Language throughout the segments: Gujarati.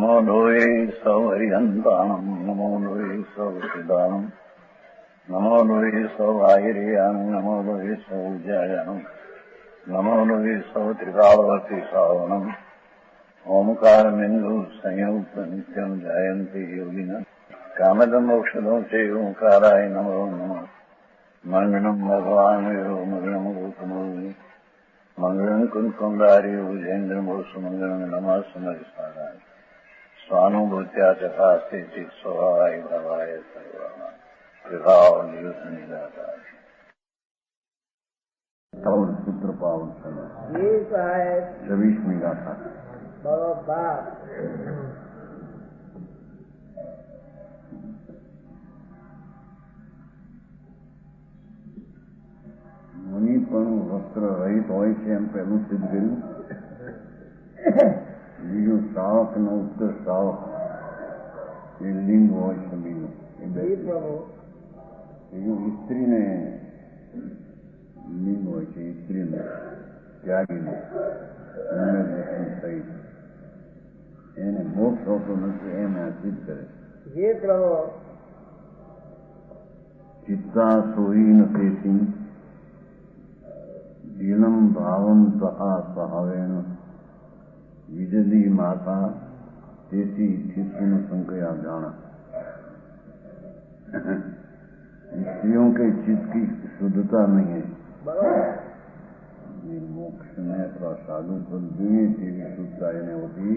नमो लोये सौहरिहन्ताणम् नमो लोये सौसिदानम् नमो लोये सौभागिर्यानम् नमो लोये सौजायानम् नमो लोये सौत्रिकावती सावनम् ओंकारमिन्दु संयुक्त नित्यम् जायन्ति योगिनः कामदमोक्षदो च ओंकाराय नमो नमः मङ्गलम् भगवान् यो मङ्गलम् गौतमो मंगलम कुंकुमधारी भुजेन्द्र सुमंगलम नमः समरिसाराय स्वानुभूत्या चकास्ते चित स्वभावाय भवाय सर्वमा विभाव नियुक्त निराधार और सूत्र पावन समय 26वीं गाथा बरोबर मुनि पण वस्त्र रहित હોય છે એમ પહેલું સિદ્ધ કર્યું. બીજું શ્રાવક નો ઉત્તર શ્રાવક એ લિંગ હોય છે બીજું એ બે. બીજું સ્ત્રીને લિંગ હોય છે સ્ત્રીને ત્યાગીને સહિત એને મોક્ષ હોતો નથી એમ આ સિદ્ધ કરે છે. ચિત્તા સોહી નથી जीर्णम भावम सहा सहावेण विजदी माता तेसी ठिसुन संकया जाना. स्त्रियों के चित्त की शुद्धता नहीं है. मोक्ष में अथवा साधु पद दुए तेरी शुद्धता इन्हें होती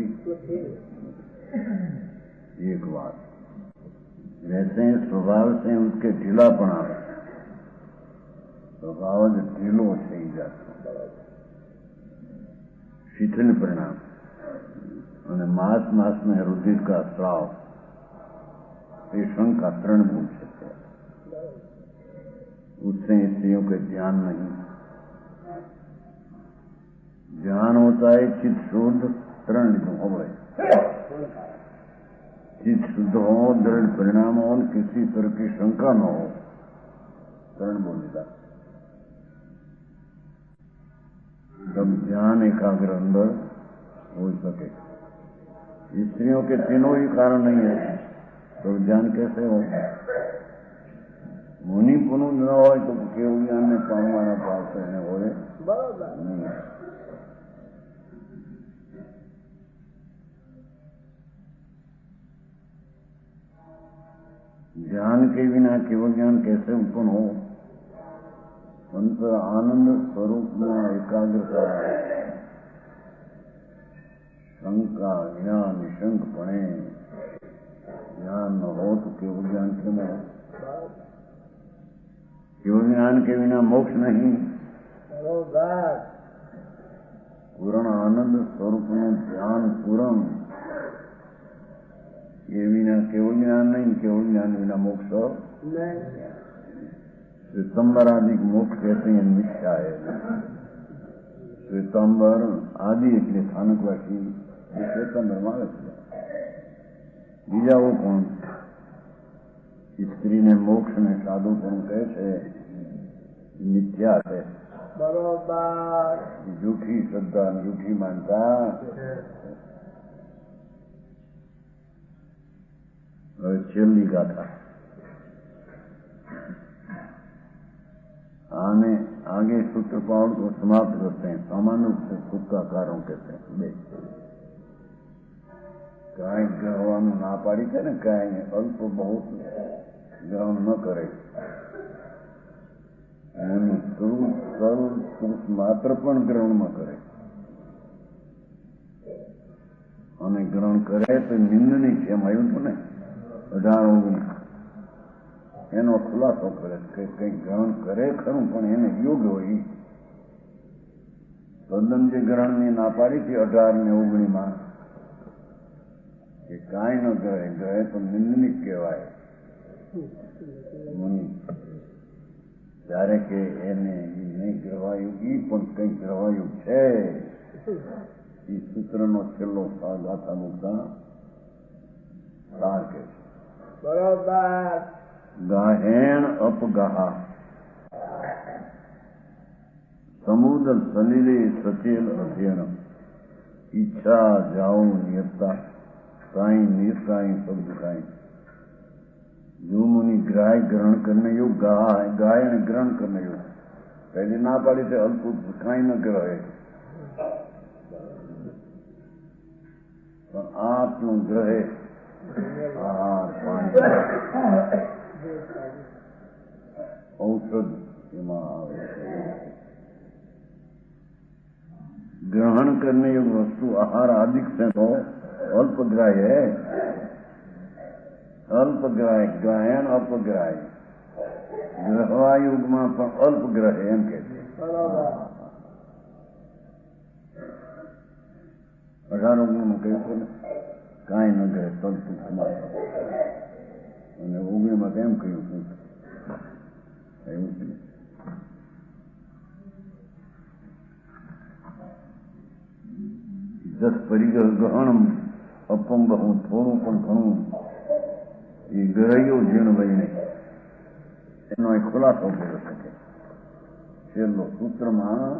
एक बात. वैसे स्वभाव से उसके ढीलापना स्वभाव ढीलो થઈ જતો શિથિલ परिणाम અને मास में रुधिर का स्राव ये शंका तरण मूल सकते हैं. उससे स्त्रियों के ध्यान नहीं. ध्यान होता है चित्त शुद्ध तरण हो गए. चित्त शुद्ध हो दृढ़ परिणाम हो किसी तरह की शंका न हो तरण बोलेगा तब ध्यान एकाग्र अंदर हो सके. स्त्रियों के तीनों ही कारण नहीं है तो ज्ञान कैसे हो. मुनि पुनु न हो तो केवल ज्ञान ने पामवाना पास हो नहीं. ध्यान के बिना केवल ज्ञान कैसे उत्पन्न हो. अंतर आनंद स्वरूप में एकाग्रता शंका ज्ञान निशंक पड़े ज्ञान न हो तो केवल ज्ञान क्यों हो. केवल ज्ञान के बिना मोक्ष नहीं. पूर्ण आनंद स्वरूप में ज्ञान पूर्ण ये बिना केवल ज्ञान नहीं. केवल ज्ञान बिना मोक्ष नहीं. श्वेतंबर आदि मोक्ष कहते हैं मिथ्या है. श्वेतंबर आदि એટલે સ્થાનકવાસી શ્વેતંબર માં આવે છે. બીજા वो કોણ સ્ત્રીને મોક્ષ ને સાધુ પણ કહે છે મિથ્યા છે. બરોબર જૂઠી શ્રદ્ધા જૂઠી માનતા. હવે છેલ્લી ગાથા आने आगे सूत्र पाठ को समाप्त करते हैं. सामान्य रूप से सुख का कारण कहते हैं. बे कहीं ग्रहण ना पाड़ी थे न कहीं अल्प बहुत ग्रहण न करे. पुरुष मात्र पण ग्रहण न करे અને ગ્રહણ કરે તો નિંદનીય છે. એમ આવ્યું હતું ને 18-19 એનો ખુલાસો કરે કે કંઈક ગ્રહણ કરે ખરું પણ એને યોગ્ય હોય. તદ્દન જે ગ્રહણની ના પાડી હતી 18 ને 19 કે કાંઈ ન ગ્રહે ગ્રહે તો નિંદનિક કહેવાય. ત્યારે કે એને નહીં ગ્રહવાયુગી પણ કંઈક ગ્રહવાયુગ છે. એ સૂત્રનો છેલ્લો ગાથા મુદ્દા સાર કે છે. બરોબર गाहेण अपगाहा समुद्र सलीले सचेल अध्ययन इच्छा जाओ नियता साई निसाई सब दुखाई जो मुनि ग्राह ग्रहण करने योग गाय ने ग्रहण करने योग पहले ना पाड़ी थे अल्प दुखाई न ग्रहे પણ આપનું ગ્રહે આહાર પાણી ઔષધ એમાં આવે ग्रहण करने योग्य वस्तु आहार अधिक से तो अल्पग्राह्य है अल्पग्राह्य गायन अल्पग्राह्य ग्रहवा युग में पण अल्पग्राह्य एम कहते 18 ઓગણીમાં કહ્યું છે ને કાંઈ ન ગ્રહે તલપુખમાં અને 19માં કેમ કહ્યું છું એવું છે દસ પરિગ્રહ ગ્રહણ અપમ બહુ થોડું પણ ઘણું એ ગ્રહ્યો જીણ વહીને એનો એ ખુલાસો કર્યો શકે છેલ્લો સૂત્રમાં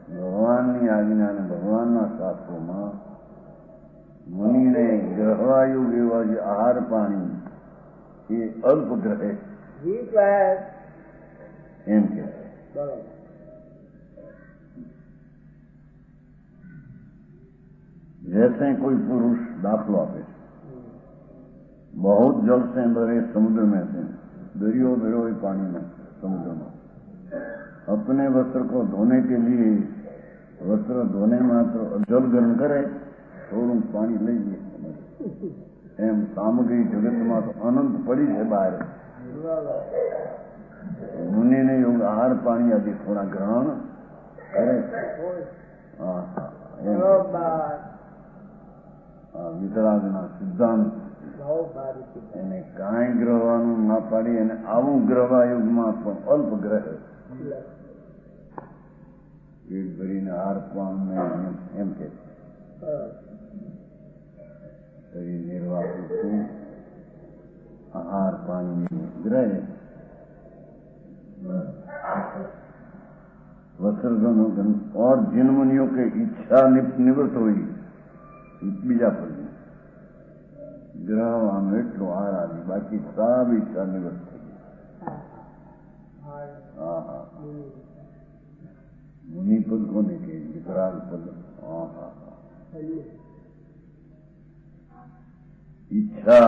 ભગવાનની આજ્ઞા અને ભગવાનના શાસ્ત્રોમાં મુનિને ગ્રહવાયુ એવા જે આહાર પાણી એ અલ્પ ગ્રહે એમ કે जैसे कोई पुरुष दाखलो आपे बहुत जल से भरे समुद्र में से दरियो भरो पानी में समुद्र में अपने वस्त्र को धोने के लिए वस्त्र धोने मात्र जल ग्रहण करे थोड़ू पानी लईए एम सामग्री जगत में तो अनंत पड़ी है बहार मुनि ने योग आहार पानी आदि थोड़ा ग्रहण करे વિતરાગના સિદ્ધાંત એને કાંઈ ગ્રહવાનું ના પાડી અને આવું ગ્રહવા યુગમાં પણ અલ્પ ગ્રહ પેટ ભરીને આહાર પાન એમ કે શરીર નિર્વાહ પૂરતું આહાર પાણી ગ્રહ वस्त्र और जिन मुनियों के इच्छा निवृत्त हुई बीजा पर ग्रहવાનું એટલું આહાર આદિ બાકી सब ઈચ્છા નિવૃત્ત થઈ ગઈ મુનિપદ કોને કે વિતરાગ પદ इच्छा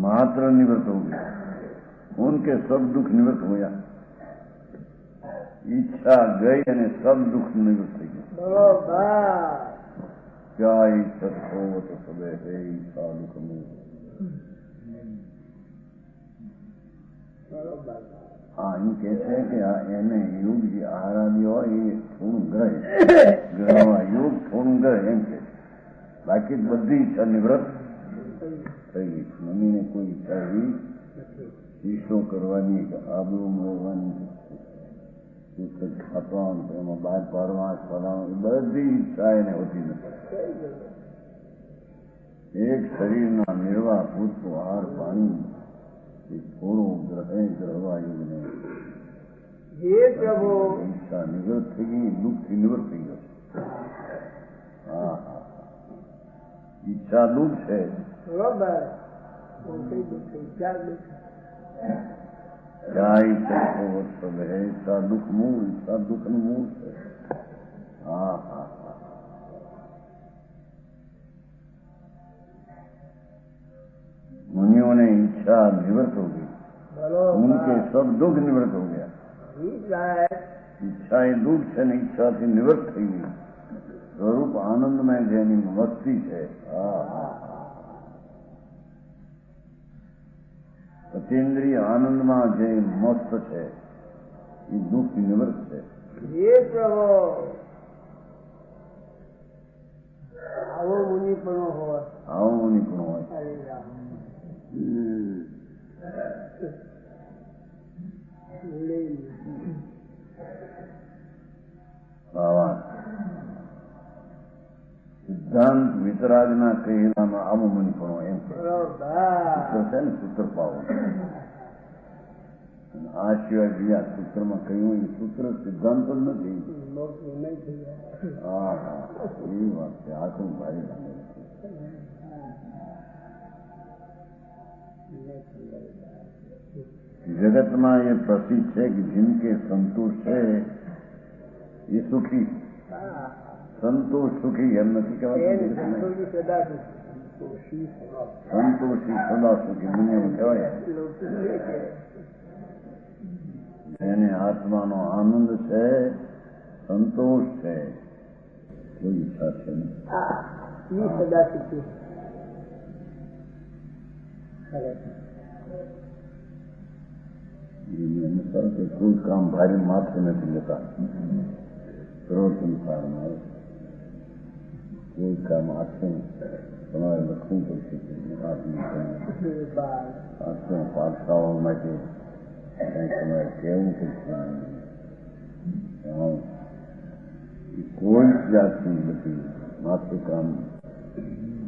मात्र निवृत्त हो गई उनके सब दुख निवृत्त हो गया ઈચ્છા ગઈ અને સબ દુઃખ નિવૃત્ત થઈ ગયું ક્યાંય સત્વો તો સદે હે ઈચ્છા દુઃખ હા એમ કે છે કે એને યોગ જે આહારાદી હોય એ થોડું ગ્રહે ગ્રહમાં યોગ થોડું ગ્રહે એમ કે બાકી બધી ઈચ્છા નિવૃત્ત થઈ ગઈ મમ્મીને કોઈ ઈચ્છા એવી શીશો કરવાની આબરૂ મેળવવાની પુસ્તક છાપવાનું એમાં બહાર પાડવા ફરવાનું બધી ઈચ્છા એને હોતી નથી એક શરીરના નિર્વાહ પૂરતું આહાર પાણી થોડું ગ્રહે ગ્રહવાયુને ઈચ્છા નિવૃત્ત થઈ ગઈ દુઃખથી નિવૃત્ત થઈ ગયો હા ઈચ્છા દુઃખ છે ઈચ્છા દુઃખ મૂળ ઈચ્છા દુઃખનું મૂળ છે હા હા હા मुनियों ने इच्छा निवृत्त हो गई उनके सब दुख निवृत्त हो गया ઈચ્છા એ દુઃખ છે ને ઈચ્છા થી નિવૃત્ત થઈ ગઈ સ્વરૂપ આનંદમય જેની મસ્તી છે અતિન્દ્રિય આનંદમાં જે મસ્ત છે એ દુઃખ નિવૃત્ત છે આવો મુનિ પણ હોય સિદ્ધાંત વિતરાગના કહેલામાં આવો મુનિ પણ એમ છે ને સૂત્ર પાવો આ સિવાય બીજા સૂત્રમાં કહ્યું એ સૂત્ર સિદ્ધાંત જ નથી. મોટું નહીં થઈ જાય. હા હા એવી વાત છે. આ તો ભાઈ જગતમાં એ પ્રસિદ્ધ છે કે जिनके संतोष છે એ સુખી. સંતોષ સુખી એમ નથી કહેવાતું. સંતોષી સદા સંતોષી સદા સુખી દુનિયામાં કહેવાય. એને આત્માનો આનંદ છે, સંતોષ છે, કોઈ ઈચ્છા છે નહીં. સદા સુખી. અનુસાર કે કોઈ કામ ભારે માથે નથી લેતા. પ્રવર્તન સારમાં કોઈ કામ આખે તમારે લખવું પડશે. આખે પાઠશાળાઓ માટે કંઈક તમારે કહેવું પડશે. કોઈ જ જાતની નથી માથે કામ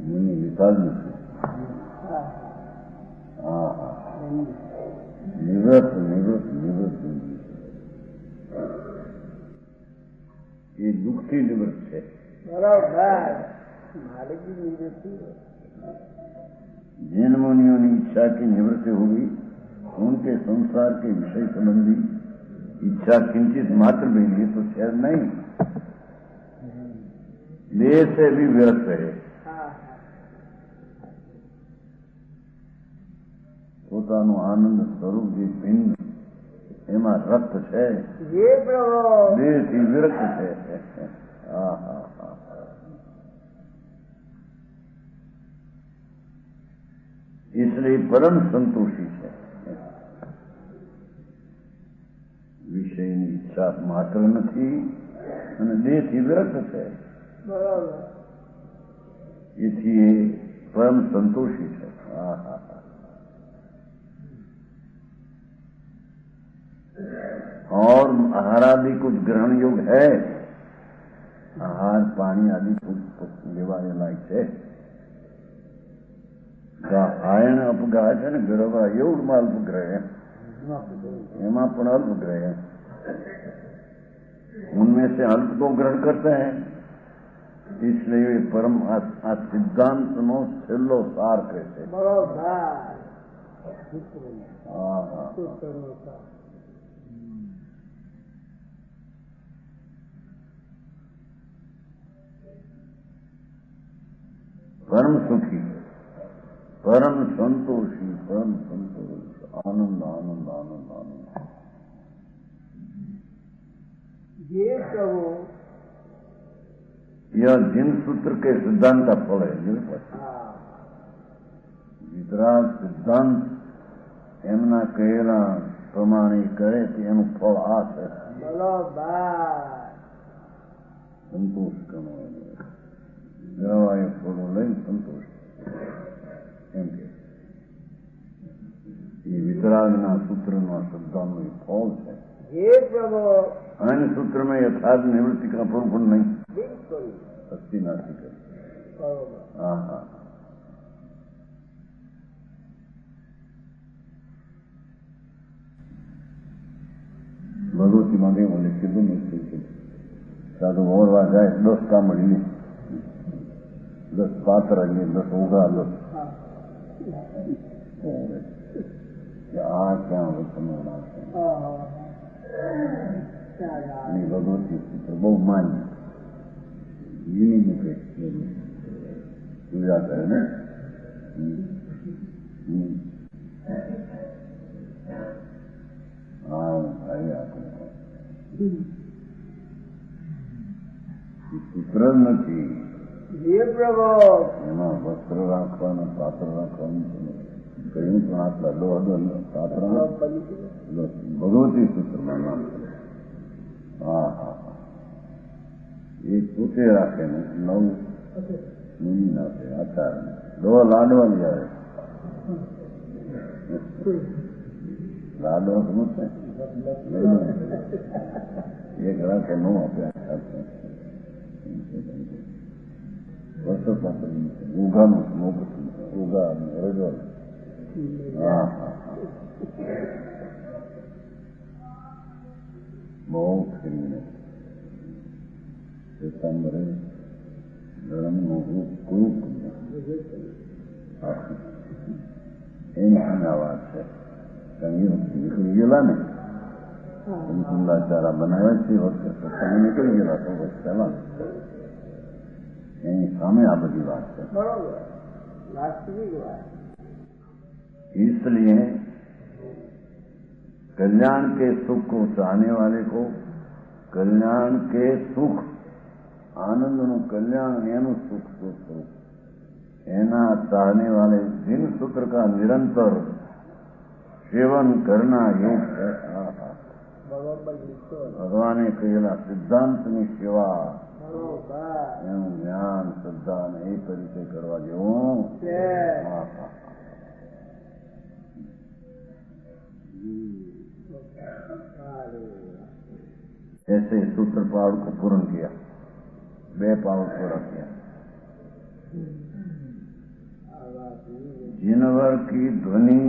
મને લેતા જ નથી. હા હા નિવૃત્ત નિવૃત્ત નિવૃત્ત એ દુઃખથી નિવૃત્ત છે. जिन मुनियों ने इच्छा की निवृत्ति होगी उनके संसार के विषय संबंधी इच्छा किंचित मात्र भी ये तो शायद नहीं. देह से भी व्यर्थ है. પોતાનું આનંદ સ્વરૂપ જે ભિન્ન એમાં રક્ત છે, દેહથી વિરક્ત છે. इसलिए परम संतोषी છે. વિષયની ઈચ્છા માત્ર નથી અને દેહથી વિરક્ત છે. એથી એ પરમ સંતોષી છે. और आहार आदि कुछ ग्रहण योग है. आहार पानी आदि कुछ लेवाने लायक છે. आयन अपग्रह है ना गरबा योग में अल्पग्रह है. एमा पण अल्पग्रह है. उनमें से अल्प को ग्रहण करते हैं. इसलिए परम सिद्धांत नो छेल्लो सार कहते हैं. परम सुखी, परम संतोषी, परम संतोष, आनंद आनंद आनंद आनंद. ये कहो यह जिन सूत्र के सिद्धांत का फल है. वितराग सिद्धांत એમના કહેલા પ્રમાણે કરે તો એનું ફળ આ છે. સંતોષ કમાવાનો જવાય થોડું લઈને સંતોષ એમ કે એ વિતરાગના સૂત્રના શબ્દનું ફળ છે. अन्य सूत्र में यथार्थ निवृत्ति का पूर्ण नहीं. अस्थि नास्तिक. हाँ हाँ भगवती मांगे बोले किधर मुश्किल से साधु और वहां जाए 10 काम मળી 10 पात्र आइए 10 होगा 10 आ क्या समझना नहीं. भगवती सूत्र बहुत मान्य यही मुझे पूजा करे ना. हाँ भाई आते સૂત્ર જ નથી. એમાં વસ્ત્ર રાખવાના પાત્ર રાખવાનું કહ્યું પણ આટલા પાત્ર ભગવતી સૂત્રમાં નામ. હા હા હા એ પોતે રાખે ને 9 મુનિ નાખે આચાર દો લાડવાની આવે. લાડવા સમજશે એક રાખે નો આપ્યા વર્ષો પાત્ર ઉઘાનું ઉઘા રજવાડ. હા હા બહુ ફેરવીને પીતાંબરે ધર્મનું કુરૂપ એની આ વાત છે. નીકળી ગયેલા ને કુંડાચારા બનાવે છે વખતે સત્સંગ નીકળી ગયેલા તો વર્ષ પહેલા એની સામે આ બધી વાત છે. इसलिए कल्याण के सुख को चाहने वाले को कल्याण के सुख आनंद नु कल्याण एनु सुख सुख एना चाहने वाले जिन सूत्र का निरंतर सेवन करना योग है. भगवाने कहेला सिद्धांतની સેવા એનું જ્ઞાન શ્રદ્ધા અને એ પરિચય કરવા જેવું ऐसे सूत्र पावड़ को पूर्ण किया. 2 पावड़ पूरा किया. जिनवर की ध्वनि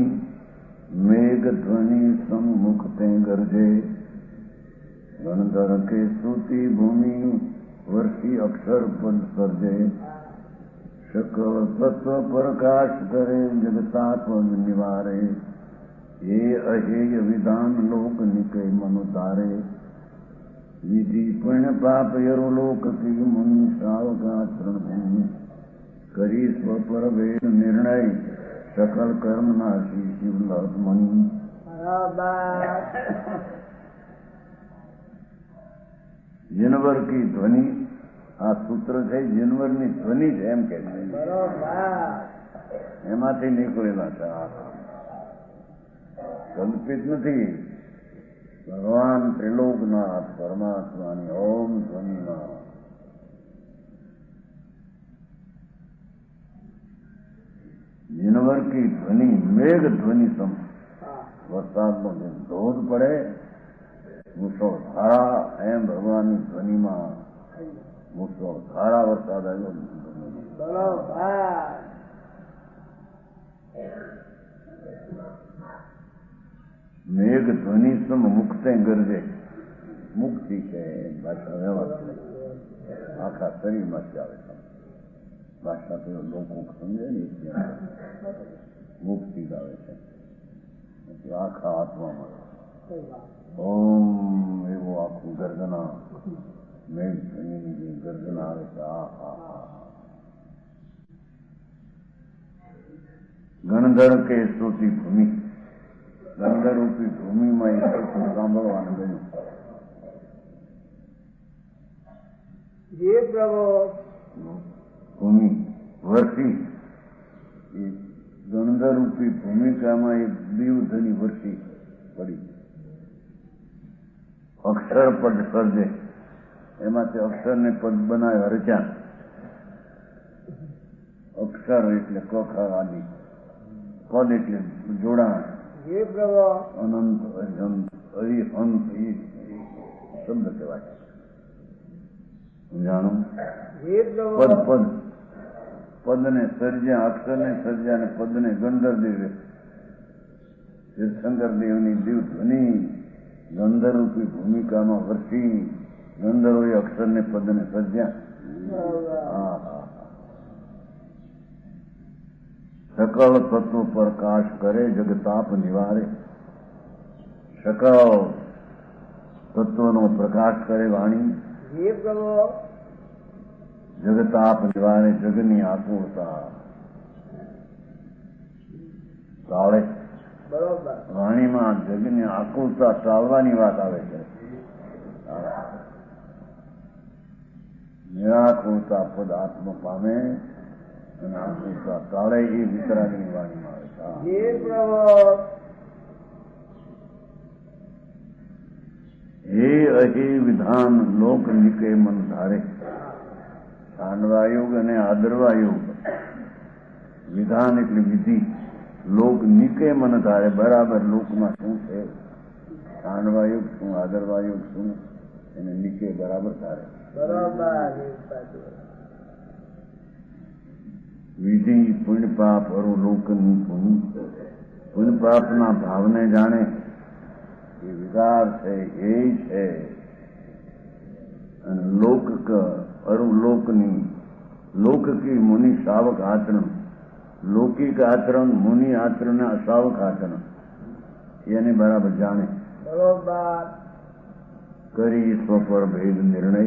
मेघ ध्वनि सम्मुखते गरजे गणधर के सूती भूमि वर्षी अक्षर पद सर्जे सकल तत्व प्रकाश करे जगताप निवारे ये अहेय विधान लोक निकय मनु तारे विधि पुण्य पाप यरुलोक की मुनि श्रावकाचरण भूमि करी स्वपर वेद निर्णय सकल कर्म नाशी शिवलभ मणि. जिनवर की ध्वनि આ સૂત્ર છે જીનવરની ધ્વનિ છે એમ કે છે એમાંથી નીકળેલા છે. કલ્પિત નથી. ભગવાન ત્રિલોકનાથ પરમાત્માની ઓમ ધ્વનિમાં જીનવર કી ધ્વનિ મેઘ ધ્વનિ સમ. વરસાદનો ધોધ પડે મુસળધારા એમ ભગવાનની ધ્વનિમાં મુસળધારા વરસાદ આવ્યો. મેઘ ધ્વનિ સમ મુક્તે ગરજે. મુક્તિ છે ભાષા વ્યવહાર આખા શરીરમાંથી આવે છે. ભાષા તો લોકો સમજે ને મુક્તિ આવે છે આખા આત્મામાં. ઓમ એવું આખું ગર્જના મેઘ ધ્વનિની જે ગર્જના આવે છે. ગણધર કે સ્તુતિ ભૂમિ. ગંધરૂપી ભૂમિમાં એ સાંભળવાનું બન્યું. જે પ્રભુ ભૂમિ વર્ષી એ ગંધરૂપી ભૂમિકામાં એક દીવધની વર્ષી પડી. અક્ષર પદ સર્જે એમાંથી અક્ષરને પદ બનાવ્યા રચ્યા. અક્ષર એટલે કખર આદિ. પદ એટલે જોડાણ. જે પ્રભુ અનંત અરિહંત અરિહંત એ શબ્દ કહેવાય. જાણું જે પ્રભુ પદ પદ પદને સર્જ્યા અક્ષરને સર્જ્યા અને પદને ગંધર દેવે તીર્થંકર દેવની દિવ ધ્વનિ ગંધરૂપી ભૂમિકામાં વર્ષી. ગંધર્વોએ અક્ષરને પદને સર્જ્યા. सकल तत्व प्रकाश करे जगताप निवारे. सकल तत्वનો પ્રકાશ કરે વાણી. જે પ્રભુ જગતાપ નિવારે. જગની આકુરતા ટાળે. બરોબર વાણીમાં જગની આકુરતા ટાળવાની વાત આવે છે. નિરાકુરતા પદ આત્મ પામે અને આકુરતા ટાળે એ વિતરાગની વાણીમાં આવે છે. જે પ્રભુ હે અહી વિધાન લોક નિકે મન ધારે. ખાંડવાયુગ અને આદરવાયુગ. વિધાન એટલે વિધિ. લોક નિકે મન ધારે. બરાબર લોકમાં શું છે, ખાંડવાયુગ શું આદરવાયુગ શું એને નિકે બરાબર ધારે. બરોબર વિધિ પુણ્ય પાપ અરુલોકની ભૂમિ. પુણ્ય પાપના ભાવને જાણે એ વિકાર છે એ છે અને લોક અરુલોકની લોક કી મુનિ શાવક આચરણ, લૌકિક આચરણ, મુનિ આચરણ, અશાવક આચરણ એને બરાબર જાણે બરોબર કરી સ્વ પર ભેદ નિર્ણય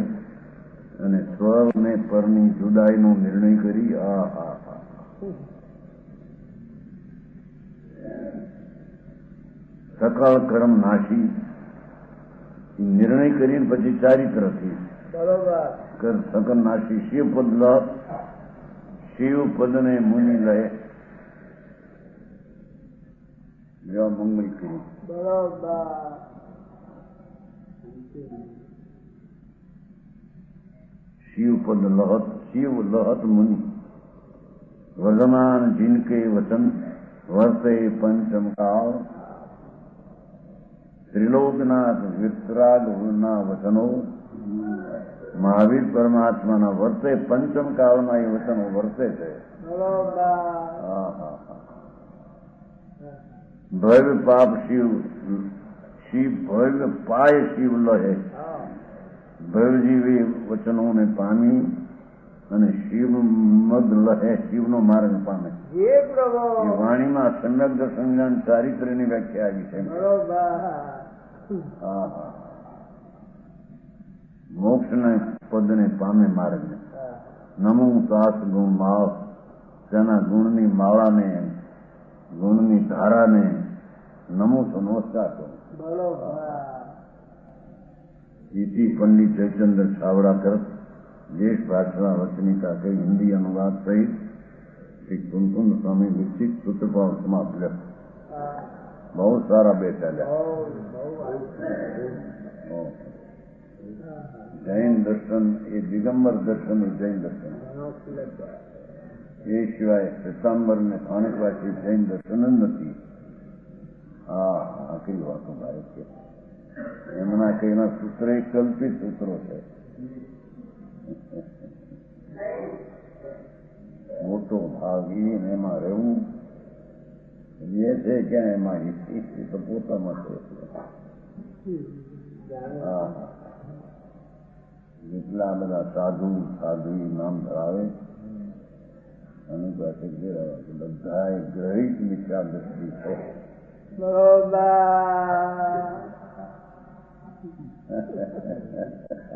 અને સ્વ ને પરની જુદાઈનો નિર્ણય કરી. આ હા હા સકળ કર્મ નાશી નિર્ણય કરીને પછી ચારિત્રથી બરોબર સકળ નાશી શિવપદ લ શિવપદને મુનિ લે જો મંગલ કરી બરોબર શિવપદ લહત શિવ લહત મુનિ વર્ધમાન जिनके वचन वर्ते पंचम काल ત્રિલોકનાથ વિતરાગના વચનો મહાવીર પરમાત્માના વર્તે પંચમ કાળમાં એ વચનો વર્તે છે. ભવ્ય પાપ શિવ ભવ્ય પાય શિવ લહે ભવ્યજીવી વચનોને પામી અને શિવ મગ લહે શિવનો માર્ગ પામે. હે પ્રભુ એ વાણીમાં સમ્યક દર્શન જ્ઞાન ચારિત્ર્યની વ્યાખ્યા આવી છે. બરોબર મોક્ષને પદને પામે માર્ગને. નમો સાસ ગુણ માવ તેના ગુણની માળાને ગુણની ધારાને નમો તો નમસ્કાર કરો. બરોબર इति पंडित जयचंद्र छावड़ा कर देश भाषा वचनिका के हिंदी अनुवाद सहित श्री कुंकुम स्वामी विकसित सूत्रपाल समाप्त बहुत सारा बेटा जैन दर्शन ये दिगंबर दर्शन ये जैन दर्शन ये सिवाय श्वेतांबर ने स्थानिकवासी जैन दर्शन જ નથી. હા આખરી વાતો ભારત છે. એમના કઈના સૂત્ર એ કલ્પિત સૂત્રો છે. મોટો ભાગ એમાં રહેવું એ છે ક્યાં એમાં એ તો પોતામાં છે. હા જેટલા બધા સાધુ સાધ્વી નામ ધરાવે અને પાસે બધા ગ્રહિત મિથ્યા દ્રષ્ટિ છે.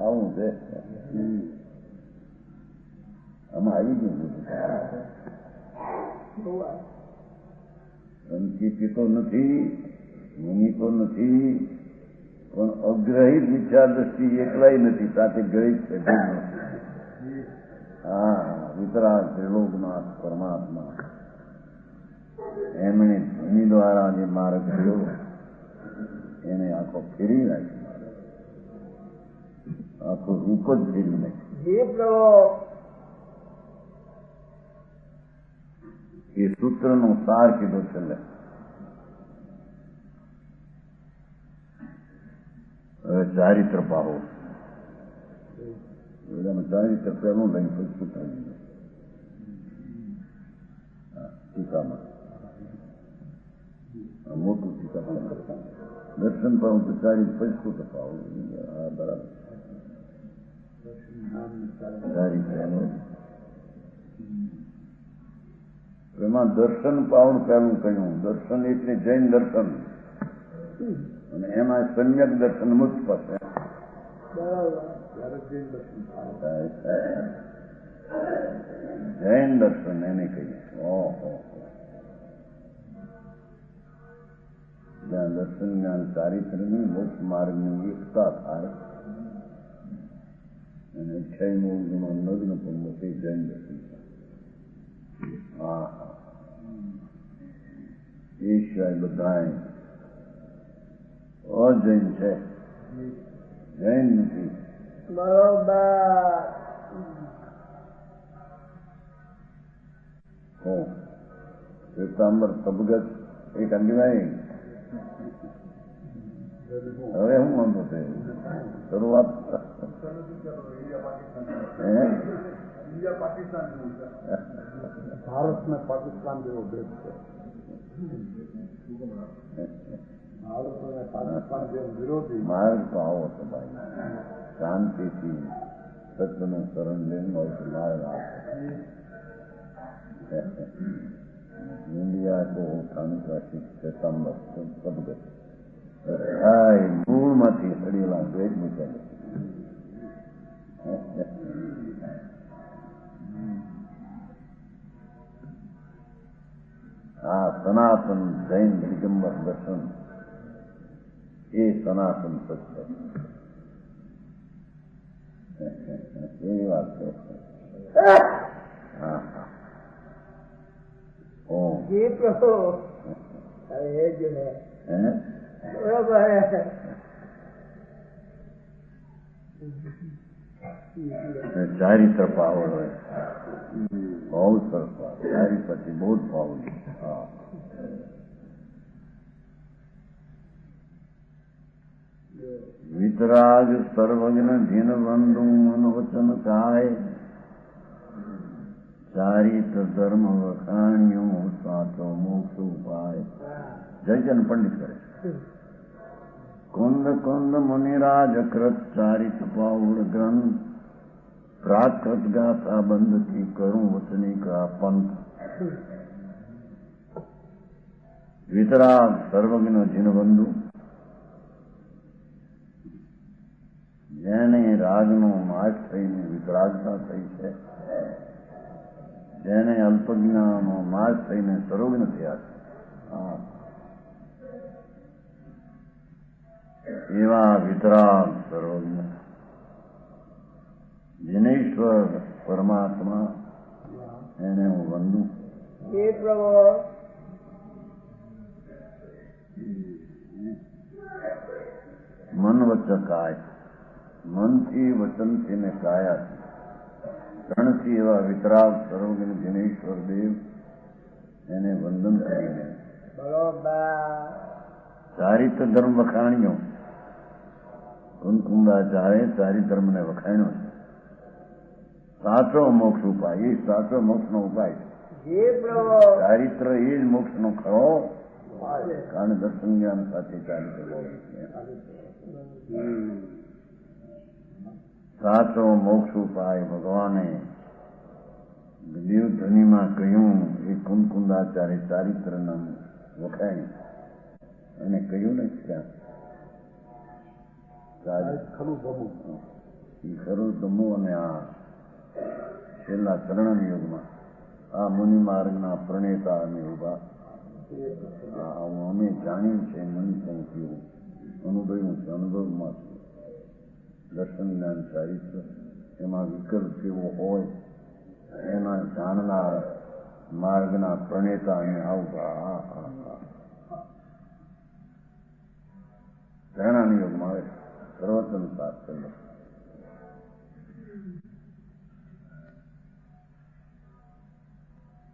આવું છે. આમાં આવી ગયું સંચિતો નથી, મુનિ તો નથી, પણ અગ્રહિત વિચાર દ્રષ્ટિ એકલાય નથી, સાથે ગ્રહિત છે. હા વિતરાગ ત્રિલોકનાથ પરમાત્મા એમણે ધ્વનિ દ્વારા જે માર્ગ થયો એને આખો ફેરી નાખ્યો, આખું રૂપ જ ફેરી નાખ્યું. એ સૂત્રનો સાર કીધો છેલ્લે. હવે ચારિત્ર પાહો બધામાં ચારિત્ર પહેલું લઈને પછી સૂત્ર ટીકામાં મોટું ટીકા દર્શન પાવું તો ચારિત્ર પછી સૂત્ર પાવું. હા બરાબર ચારિત્ર એમાં દર્શન પાવન પહેલું કહ્યું. દર્શન એટલે જૈન દર્શન અને એમાં સમ્યક દર્શન મુક્ત પાસે જૈન દર્શન એને કહીએ. ઓહો જ્યાં દર્શન જ્ઞાન ચારિત્રની મોક્ષ માર્ગની એકતા થાય અને છ મોર્ગમાં નગ્ન પણ તે જૈન દર્શન થાય. હા એ સિવાય બધા અજૈન છે, જૈન નથી. બરોબર શ્વેતાંબર તબગત એક અંગીભાઈ હવે હું માંગુ છે શરૂઆત ભારત ને પાકિસ્તાન જેવો દેશ છે. ભારત અને પાકિસ્તાન જેવો વિરોધી માર્ગ તો આવો હતો ભાઈ. શાંતિથી સત્યનું શરણ લઈને માર્ગ આપે. इंडिया को उठाने का सितंबर सब गए મૂળમાંથી સડેલા દ્વેષ નીકળે. આ સનાતન જૈન દિગંબર દર્શન એ સનાતન સત્ય એવી વાત છે. હા હા जी प्रभु अरे ये जो है बराबर है. ચારિત્ર પાવર હોય બહુ સરસ વાત. ચારિત્રથી બહુ જ પાવર. હા વિતરાગ સર્વજ્ઞ જીન બંધુ મન વચન કાય ચારિત્ર ધર્મ વખાણ્યું સાચો મોક્ષ ઉપાય. જયજન પંડિત કરે. કુંદ કુંદ મુનિરાજ કૃત ચારિત પાઉડ ગ્રંથ પ્રાકૃત ગાથા બંધથી કરું વચની કા પંથ. વિતરાગ સર્વજ્ઞ જીનબંધુ જેને રાગનો નાશ થઈને વિતરાગતા થઈ છે, જેને અલ્પજ્ઞાનો નાશ થઈને સર્વજ્ઞ થયા છે, એવા વિતરાગ સર્વજ્ઞ જિનેશ્વર પરમાત્મા એને હું વંદું. जी प्रभु મન વચન કાય, મનથી વચનથી ને કાયાથી ત્રણથી એવા વિતરાગ સર્વજ્ઞ જિનેશ્વર દેવ એને વંદન કરીને बरोबर ચારિત્ર ધર્મ વખાણ્યો. કુંકુંદાચાર્ય ચારિધર્મને વખાણ્યો છે. સાચો મોક્ષ ઉપાય એ સાચો મોક્ષનો ઉપાય છે. जी प्रभु ચારિત્ર એ જ મોક્ષનો ખરો, કારણ દર્શન જ્ઞાન સાથે ચારિત્ર બોલે છે. સાચો મોક્ષ ઉપાય ભગવાને દેવધ્વનિમાં કહ્યું. એ કુંકુંદાચાર્ય ચારિત્ર નામ વખાય અને કહ્યું ને ખરું ગમું એ ખરું ગમું. અને આ છેલ્લા ચરણ યુગમાં આ મુનિ માર્ગના પ્રણેતા અને ઉભા અમે જાણ્યું છે, મન પહોંચ્યું, અનુભવ્યું છે, અનુભવમાં છે. દર્શન જ્ઞાન ચારિત્ર એમાં વિકલ્પ જેવો હોય એના જાણનાર માર્ગના પ્રણેતા અને આવતા ધરણાની યોગમાં આવે સર્વતન શાસ્ત્ર.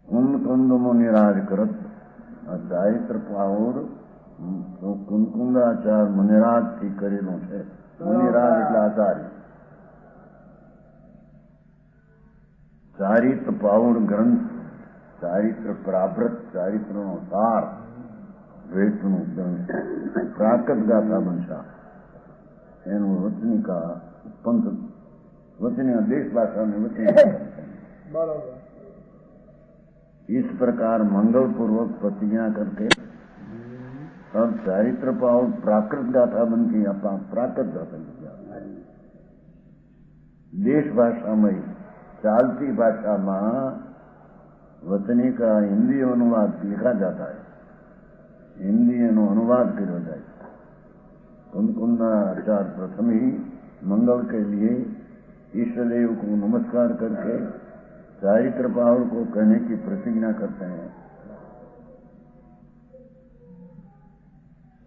કુંદ કુંદ મુનિરાજ કરત આ ચારિત્ર પાવર કુંકુંદાચાર મુનિરાજ થી કરેલું છે. મુનિરાજ એટલે આચાર્ય. ચારિત્ર પાવડ ગ્રંથ, ચારિત્ર પ્રાભૃત, ચારિત્રનો સાર, વેદનું ગ્રંથ, પ્રાકૃત ગાથા બનશા એનું વચનિકા પંથ वचन देश भाषा में वचन बरोबर इस प्रकार मंगल पूर्वक प्रतिज्ञा करके अब चारित्र पाव प्राकृत गाथा बन के अपना प्राकृत गाथा लिखा देश भाषा में चालती भाषा में वचनी का हिंदी अनुवाद लिखा जाता है, हिंदी अनुवाद किया जाए। कुंद आचार प्रथम ही मंगल के लिए ईष्टदेव को नमस्कार करके चारित्र पावड़ को कहने की प्रतिज्ञा करते हैं।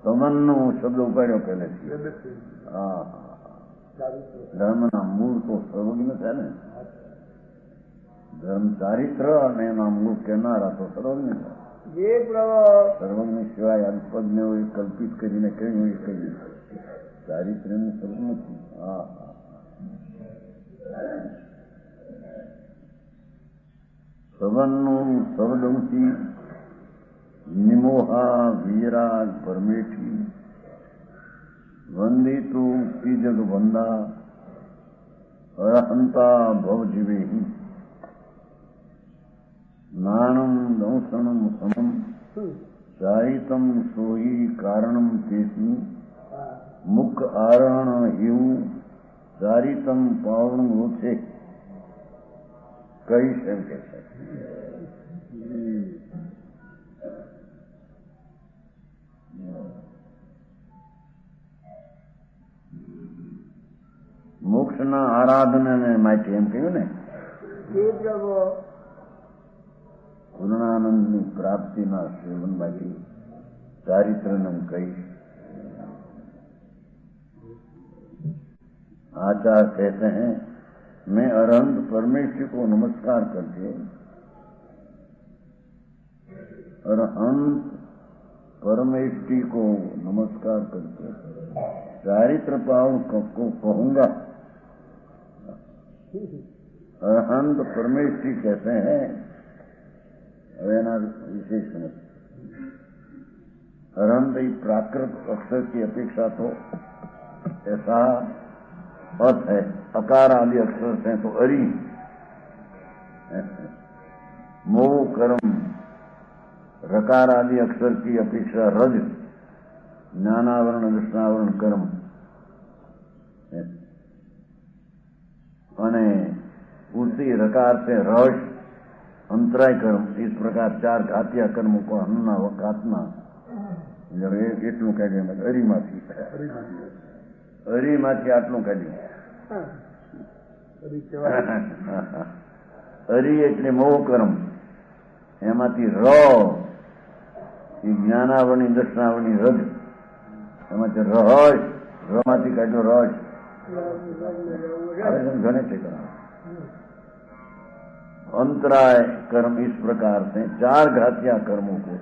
समन्नो शब्द उपाड़ो पहले धर्म ना मूल तो सर्वज्ञ है ने, धर्म चारित्र અને એના મૂળ કહેનારા તો સર્વજ્ઞ છે। જે પ્રભુ સર્વજ્ઞ સિવાય અલ્પજ્ઞ હોય કલ્પિત કરીને કહ્યું એ કહ્યું ચારિત્ર્યનું સર્વ નથી। સવનનું સવડંથી નિમોહા વીરાજ પરમેઠી વંદિતુ તીજગ વંદા અરહંતા ભવજીવે જ્ઞાનમ દંસણમ સમમ ચારિતમ સોહી કારણમ તેસનું મુખ આરણ એવું ચારિતમ પાવણ ઓછે કહીશ એમ કે છે. મોક્ષના આરાધનને માટે એમ કહ્યું ને, પૂર્ણાનંદની પ્રાપ્તિના સેવન માટે ચારિત્રને કહીશ. आचार्य कहते हैं मैं अरहंत परमेश्वर को नमस्कार करके अरहंत परमेश्वरी को नमस्कार करके चारित्र पावन को कहूंगा. अरहंत परमेश्वरी कहते हैं वेना विशेषण. अरहंत प्राकृत अक्षर की अपेक्षा तो ऐसा अर्थ है. अकार आदि अक्षर से तो अरी, मोह कर्म रकार आदि अक्षर की अपेक्षा रज, ज्ञानावरण कृष्णावरण कर्म अने उसी रकार से रस अंतराय कर्म. इस प्रकार चार घातिया कर्मों को हन्ना वकातना एटलू कह अरीमाथी आटલું કાઢ્યું. અરી એટલે મોહ કર્મ, એમાંથી ર એ જ્ઞાનાવરણી દર્શનાવરણી રજ, એમાંથી રહસ, રમાંથી કાઢ્યો રસ. घने से कर्म अंतराय कर्म. इस प्रकार से चार घातिया कर्मों को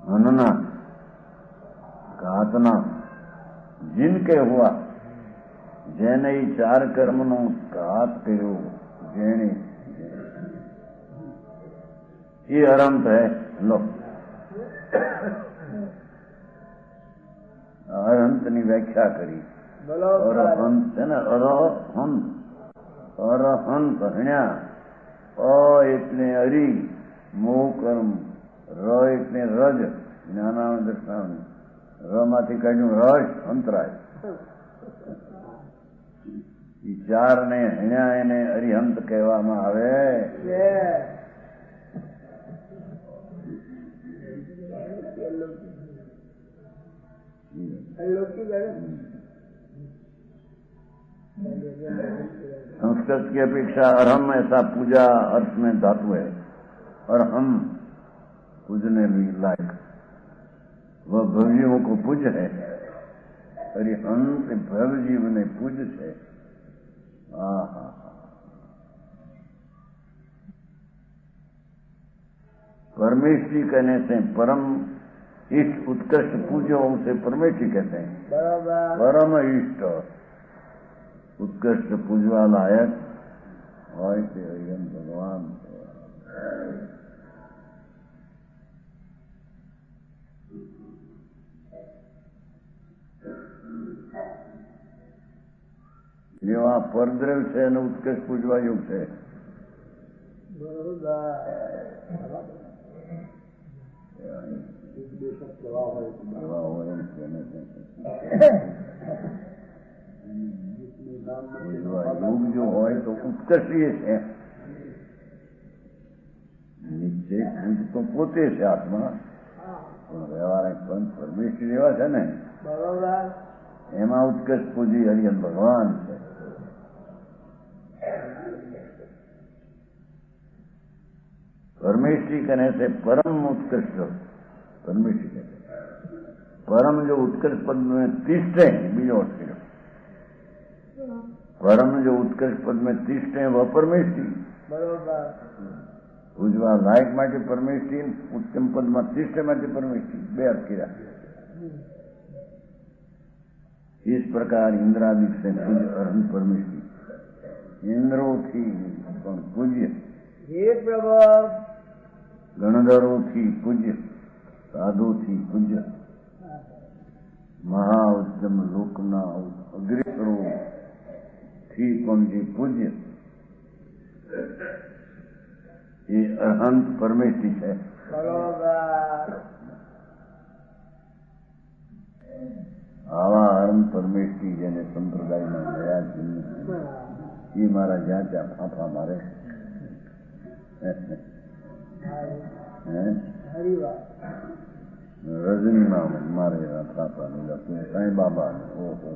हनना घातना जिनके हुआ जेने चार कर्म नो घात करो जेने ये अरंत है. लो अरंत ની વ્યાખ્યા કરી. અરહંત છે ને, અરહંત અરહંત હણ્યા. અ એટલે અરી મોહ કર્મ, ર એટલે રજ જ્ઞાનાવરણ દર્શનાવરણ, રમાંથી કાઢ્યું રસ અંતરાય. એ ચાર ને હણ્યા એને અરિહંત કહેવામાં આવે. संस्कृत की अपेक्षा अरहम ऐसा पूजा अर्थ में धातु है. अरहम पूजने भी लायक, वह भवजीवों को पूज है. अरिहंत भवजीव ने पूज है. परमेश्वरी कहने से परम इष्ट उत्कृष्ट पूज्य उसे परमेश्वरी कहते हैं. परम इष्ट उत्कृष्ट पूजवा लायक હોય તે હરિહંત ભગવાન. જેવા પરદ્રવ છે અને ઉત્કર્ષ પૂજવા યોગ છે. યોગ જો હોય તો ઉત્કર્ષીય છે. નીચે પૂજ તો પોતે છે આત્મા, પણ વ્યવહાર પંચ પરમેશ્વર એવા છે ને, એમાં ઉત્કર્ષ પૂજી હરિહંત ભગવાન છે. परमेश्वरी कहने से परम उत्कृष्ट परमेश्वरी कहते हैं. परम जो उत्कृष्ट पद में तिष्ठे बीजो अटके, परम जो उत्कृष्ट पद में तिष्ठे वह परमेश्वरी. पूजवा लायक માટે પરમેશ્વરી, ઉત્તમ પદમાં तिष्ठे માટે પરમેશ્વરી, બે અટકી રહ્યા. इस प्रकार इंद्रादिक से पूज्य अरहंत परमेश्वरी. इंद्रों थी पूज्य, गणधरों थी पूज्य, साधु थी पूज्य, મહાઉત્તમ લોકના અગ્રેસરો થી પણ જે પૂજ્ય એ અનંત પરમેશ્વરી છે. આવા અનંત પરમેશ્વરી જેને સંપ્રદાયમાં ગયા છે એ મારા જ્યાં ત્યાં ફાંફા મારે. રજનીમાં મારે ફાંફા લીધા સાંઈ બાબા ઓહો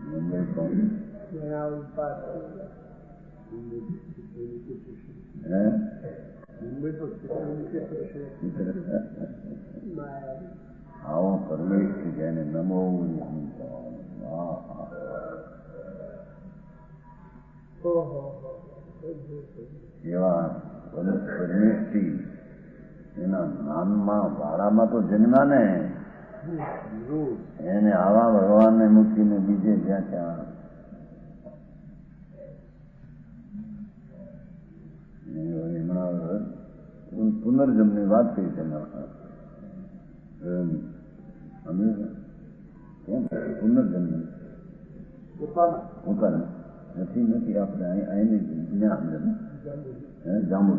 મુંબઈ પણ આવો પરમેશ્વર જેને નમો એવા પરમેશ્વરી એના નામમાં વાળામાં તો જન્મ્યા ને એને આવા ભગવાનને મૂકીને બીજે જ્યાં ત્યાં પુનર્જન્મની વાત કરી છે. પુનર્જન્મ પોતાના નથી આપણે અહીંની જ્ઞાન જાંબુ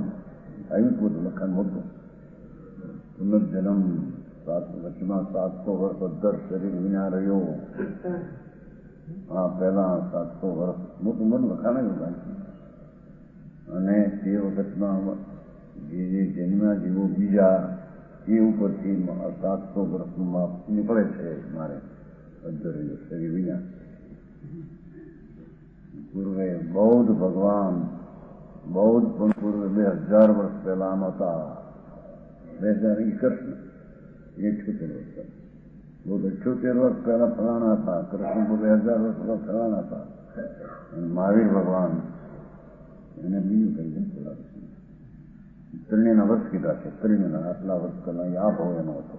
આવ્યું બધું લખાણ મોટું પુનર્જન્મ વચમાં 700 વર્ષ અધર શરીર વિના રહ્યો. હા પહેલા 700 વર્ષ મોટું મોટું લખાણ આવ્યું અને તે વખતમાં જે જન્મ્યા જેવો બીજા એ ઉપરથી 700 વર્ષનું માપ નીકળે છે. મારે અધર શરીર વિના પૂર્વે બૌદ્ધ ભગવાન બૌદ્ધ પણ પૂર્વે 2000 વર્ષ પહેલા આમ હતા. 2000 કૃષ્ણ 78 વર્ષ બૌદ્ધ 78 વર્ષ પહેલા ફલાણા હતા. કૃષ્ણ 2000 વર્ષ પહેલા ફલાણા હતા. અને મહાવીર ભગવાન એને બીજું કઈ દે ત્રણેયના વર્ષ કીધા છે. ત્રણેયના આટલા વર્ષ પહેલા આ ભાવ એનો હતો.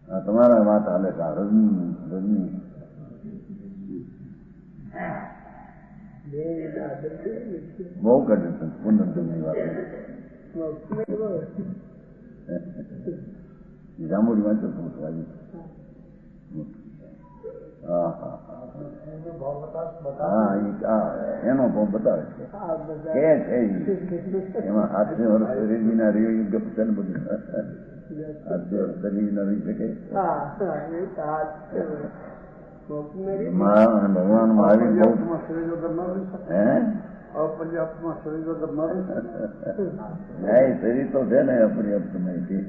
આ તમારા વાત હાલે છે. રજની બહુ કરે છે પુનર્જન્મની વાત. જાંબુડી વાંચો તો એનો ભાવ બતાવે છે કે છે એમાં 8 વર્ષ શરીરના રહ્યો ગપચન બધું 8 વર્ષ શરીરના રહી શકે. ભગવાન મહાવીર બહુ શરીર તો છે ને અપર્યાપ્ત નહીં.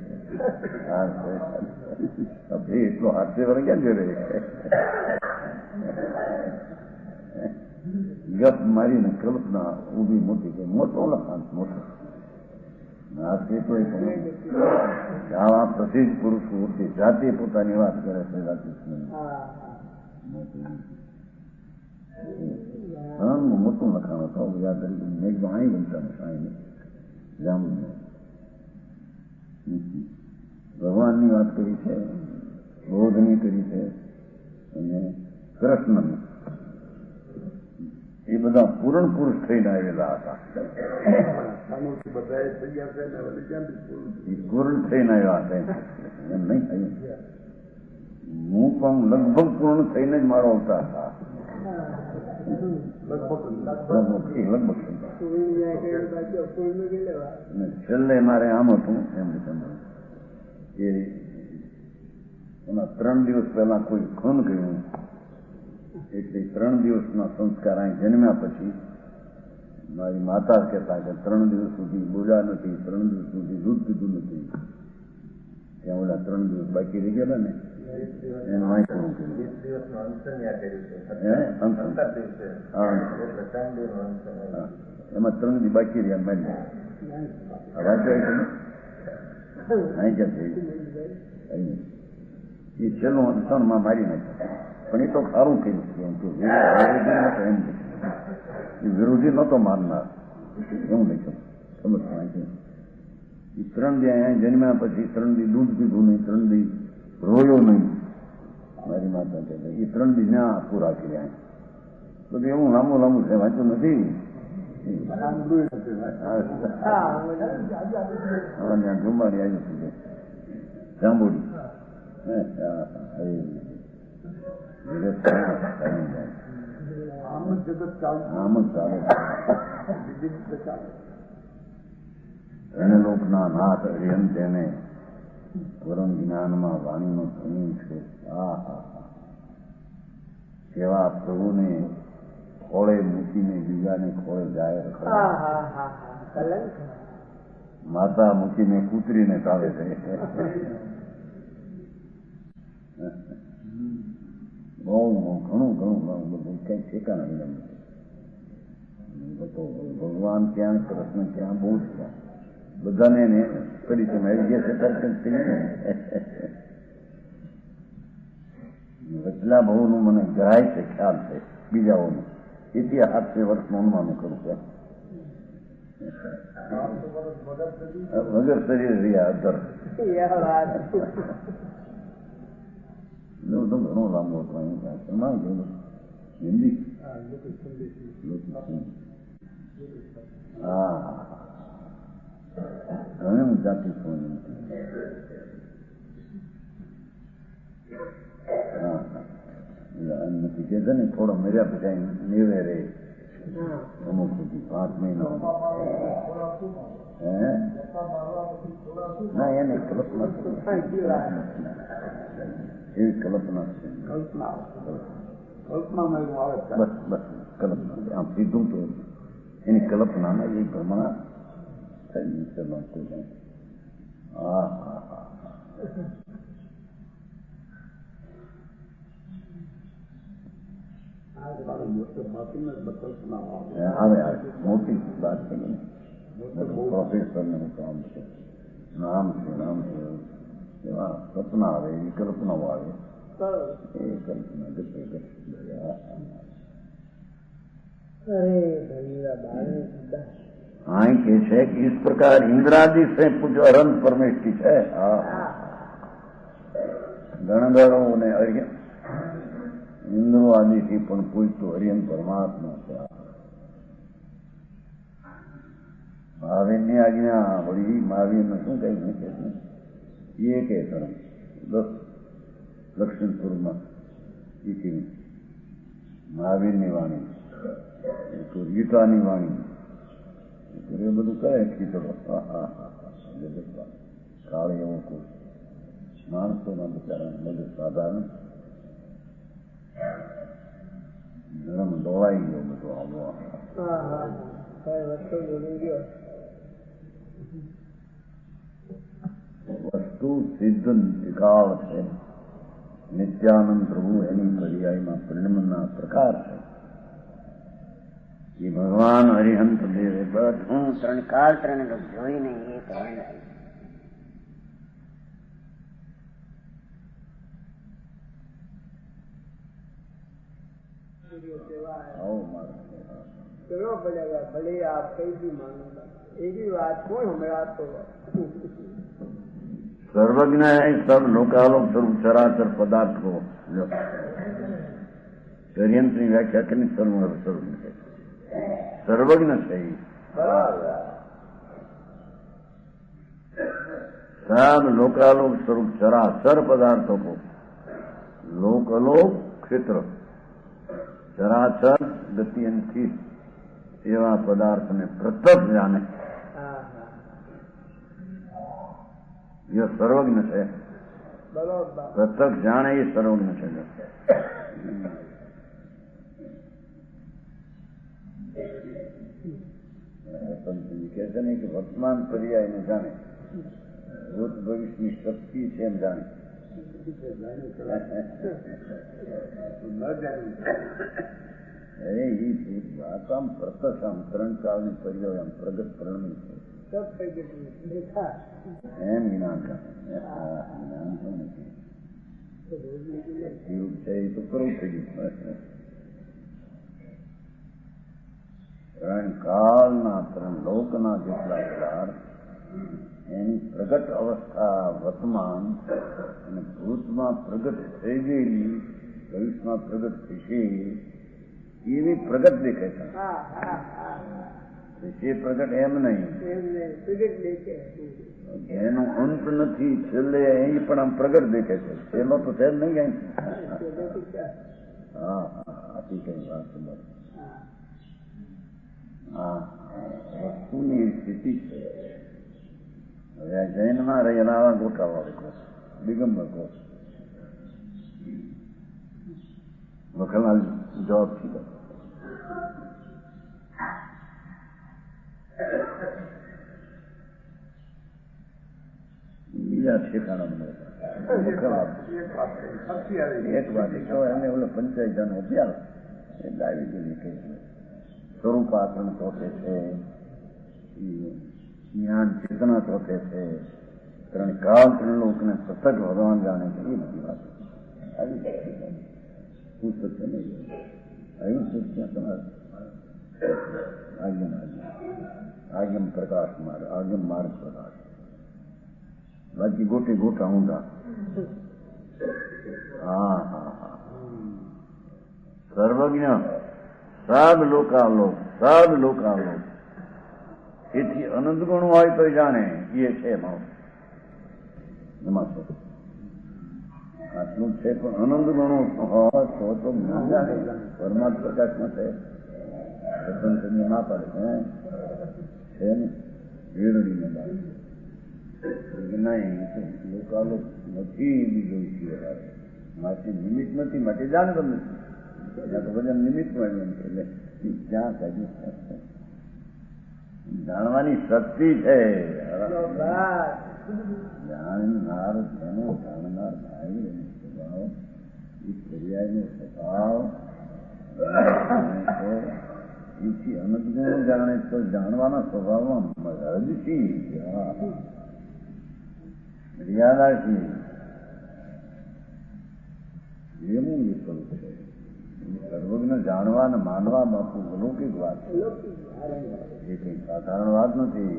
એટલો 8 વર્ષ ક્યાં જોડે ગપ મારીને કલ્પના ઉભી મોટી કે મોટો લખાણ મોટો આવા પ્રસિદ્ધ પુરુષો જાતે પોતાની વાત કરે છે. મોટું લખાણ હતો યાદ તરીકે મેં વાણી બનતા સાંઈ જામું ભગવાનની વાત કરી છે, બૌદ્ધની કરી છે અને કૃષ્ણની. એ બધા પૂર્ણ પુરુષ થઈને આવેલા હતા. પૂર્ણ થઈને આવ્યા હતા એમ નહીં થયું. હું પણ લગભગ પૂર્ણ થઈને જ મારો અવતાર હતા. છેલ્લે મારે આમ હતું એમ એમાં 3 દિવસ પહેલા કોઈ ખૂન ગયું એટલે 3 દિવસના સંસ્કાર અહીં જન્મ્યા પછી મારી માતા કહેતા કે 3 દિવસ સુધી બોલ્યા નથી, 3 દિવસ સુધી દૂધ પીધું નથી. ત્યાં ઓલા 3 દિવસ બાકી રહી ગયેલા ને એનું અહીં પૂરું કર્યું. એમાં 3 દિવસ બાકી રહ્યા મારી વાંચો અહીં ક્યાં થઈ એ છેલ્લું ક્ષણમાં મારી નાખ્યું. પણ એ તો સારું કર્યું એમ વિરોધી નહોતો મારનાર એવું નહીં સમજ. એ 3 દી અહીંયા જન્મ્યા પછી 3 દી દૂધ પીધું નહીં, 3 દી રોયો નહીં. મારી માતા કહેતા એ 3 દી ના પૂરા કર્યા. બધું એવું લાંબુ લાંબુ છે વાંચ્યું નથી. ત્યાં ધુમાડી આવ્યું હતું જાંબુડી આમ જ ચાલે એને લોકના નાથ હરિહન તેને પરમ જ્ઞાનમાં વાણીનો ધણી છે. એવા પ્રભુને ખોળે મૂકીને બીજાને ખોળે જાય માતા મૂકીને કૂતરીને ચાલે છે. બહુ ઘણું બધું કઈ ઠેકાણા નહીં. ભગવાન ક્યાં કૃષ્ણ ક્યાં બહુ ક્યાં બધાને કરી તમે આવી ગયા છે. વચલા બહુનું મને ગ્રાય છે, ખ્યાલ છે. બીજાઓનું ઇતિહાસને વર્ષનું અનુમાન કરું છું. વગર શરીર રહ્યા અધર ઘણો લાંબો હતો. હિન્દી ઘણી જાતિ નથી કે છે ને થોડો મર્યા પછી નેવે રે અમુક સુધી 5 મહિના ના એને કલ્પના એવી કલ્પના છે. બસ કલ્પના આમ સીધું તો એની કલ્પનામાં એ પ્રમાણે મોટી વાત છે. પ્રોફેસર નું કામ છે, નામ છે એવા કલ્પના આવે એવી કલ્પનાઓ આવે એ કલ્પના हाँ के है कि इस प्रकार इंद्रादि से पूछ अरंत परमेष्टि है. गणगणों ने हरियन इंद्रो आदि થી પણ પૂછતું હરિયન પરમાત્મા છે. મહાવીરની આજ્ઞા વળી મહાવીરને શું કઈ મૂકે છે એ કે ધર્મ લક્ષ્મણપુરમાં મહાવીરની વાણી ગીતાની વાણી એ બધું કરે ખીચડો કાળ એવો કોઈ માણસોના બિચારા બધું સાધારણ ધર્મ દોડાઈ ગયો બધું આવવા વસ્તુ સિદ્ધ નિકાળ છે. નિત્યાનંદ પ્રભુ એની પર્યાયમાં પરિણમના પ્રકાર છે. એ ભગવાન હરિહંત દેવે બધું 3 કાળ 3 લોક જોઈને એ કહે चलो पड़ेगा भले आप कई भी मांगेगा एक ही बात कौन हमारा तो सर्वज्ञ है सब लोकालोक स्वरूप चराचर पदार्थ को षड्यंत्र की व्याख्या करनी सर्वज्ञ है. सर्वज्ञ है सब लोकालोक स्वरूप चराचर पदार्थों को लोकलोक क्षेत्र चराचर गति अंकित एवं पदार्थ ने प्रत्यक्ष जाने यह सर्वज्ञ है. प्रत्यक्ष जाने ये सर्वज्ञ है. कहते नहीं कि वर्तमान पर्याय ने जाने भूत भविष्य की शक्ति से हम जाने अरे ये बात हम प्रत्यक्ष हम 3 काल में पर्याय हम प्रगट परिणमी એમ જ્ઞાન જ્ઞાન તો નથી જીવ છે એ તો કરવું થઈ ગયું. ત્રણ કાળના 3 લોકના જેટલા પદાર્થ એની પ્રગટ અવસ્થા વર્તમાન અને ભૂતમાં પ્રગટ થઈ ગયેલી ભવિષ્યમાં પ્રગટ થશે એવી પ્રગટ દેખાય છે. એ પ્રગટ એમ નહીં, પ્રગટ દેખે એનો અંત નથી, છેલ્લે અહીં પણ આમ પ્રગટ દેખે છે, છેલ્લો તો છે જ નહીં કઈ. હા આથી કઈ વાત સમજ. હા વસ્તુની સ્થિતિ છે. હવે આ જૈનમાં રહેલા આવા ગોટાવાળો કોષ, દિગંબર કોષ, વખલાલ જવાબ છે. બીજા ઠેકાણા એક વાત એને ઓલો પંચાયત અભ્યાસ એટલે આવી ગયેલી કે સ્વરૂપ આચરણ ચોથે છે, જ્ઞાન ચેતના ચોથે છે, ત્રણ કાળ ત્રણ લોકને સતત ભગવાન જાણે છે. એ બધી વાત આવી હું સત્ય નહીં આવ્યું સત્ય તમારે આગમ પ્રકાશ માર્ગ, આગમ માર્ગ પ્રકાશ, બાકી ગોટે ગોટા ઊંડા. હા હા હા સર્વજ્ઞ સાદ લોકાલોક, સાદ લોકાલોક. એથી અનંત ગુણ હોય તો જાણે એ છે ભાવ એમાં છે. આટલું છે પણ અનંત ગુણો હોય તો ના જાણે. પરમાત્મા પ્રકાશમાં છે સ્વતંત્ર ના પાડે છે ને વીરડીને બાદ નહીં લોકાલોક નથી. બીજો માથી નિમિત્ત નથી, માટે જાણતો નથી. ત્યાં તો બધા નિમિત્ત મળ્યું એટલે જ્યાં કાઢ્યું જાણવાની શક્તિ છે. જાણનાર એનો જાણનાર ભાઈ એનો સ્વભાવ, એ પર્યાયનો સ્વભાવ એથી અનંત ગુણ જાણે તો જાણવાના સ્વભાવમાં મરજથી મર્યાદાથી એવું એ સ્વરૂપ છે. સર્વજ્ઞ જાણવા અને માનવા બાપુ અલૌકિક વાત છે, એ કઈ સાધારણ વાત નથી.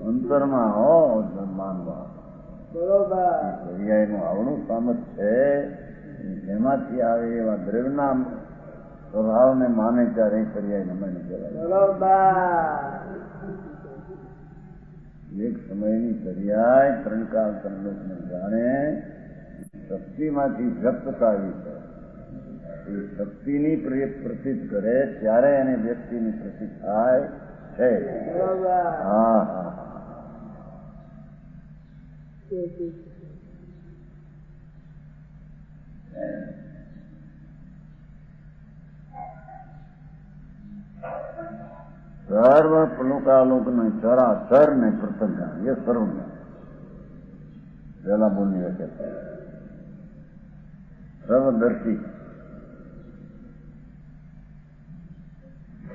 અંતરમાં હો માનવા પર્યાયનું આવડું સામર્થ છે. જેમાંથી આવે એવા દ્રવ્યના સ્વભાવને માને ત્યારે પર્યાય નમન કહેવાય. એક સમયની પર્યાય ત્રણ કાળ ત્રણ લોકને જાણે શક્તિમાંથી વ્યક્તતા આવી છે. એ શક્તિની પ્રતીત કરે ત્યારે એને વ્યક્તિની પ્રતીત થાય છે. હા હા સર્વ લોકાલોક ને ચરાચર ને પ્રથમ એ સર્વ પહેલા બોલની વ્યાખ્યા સર્વદર્શી.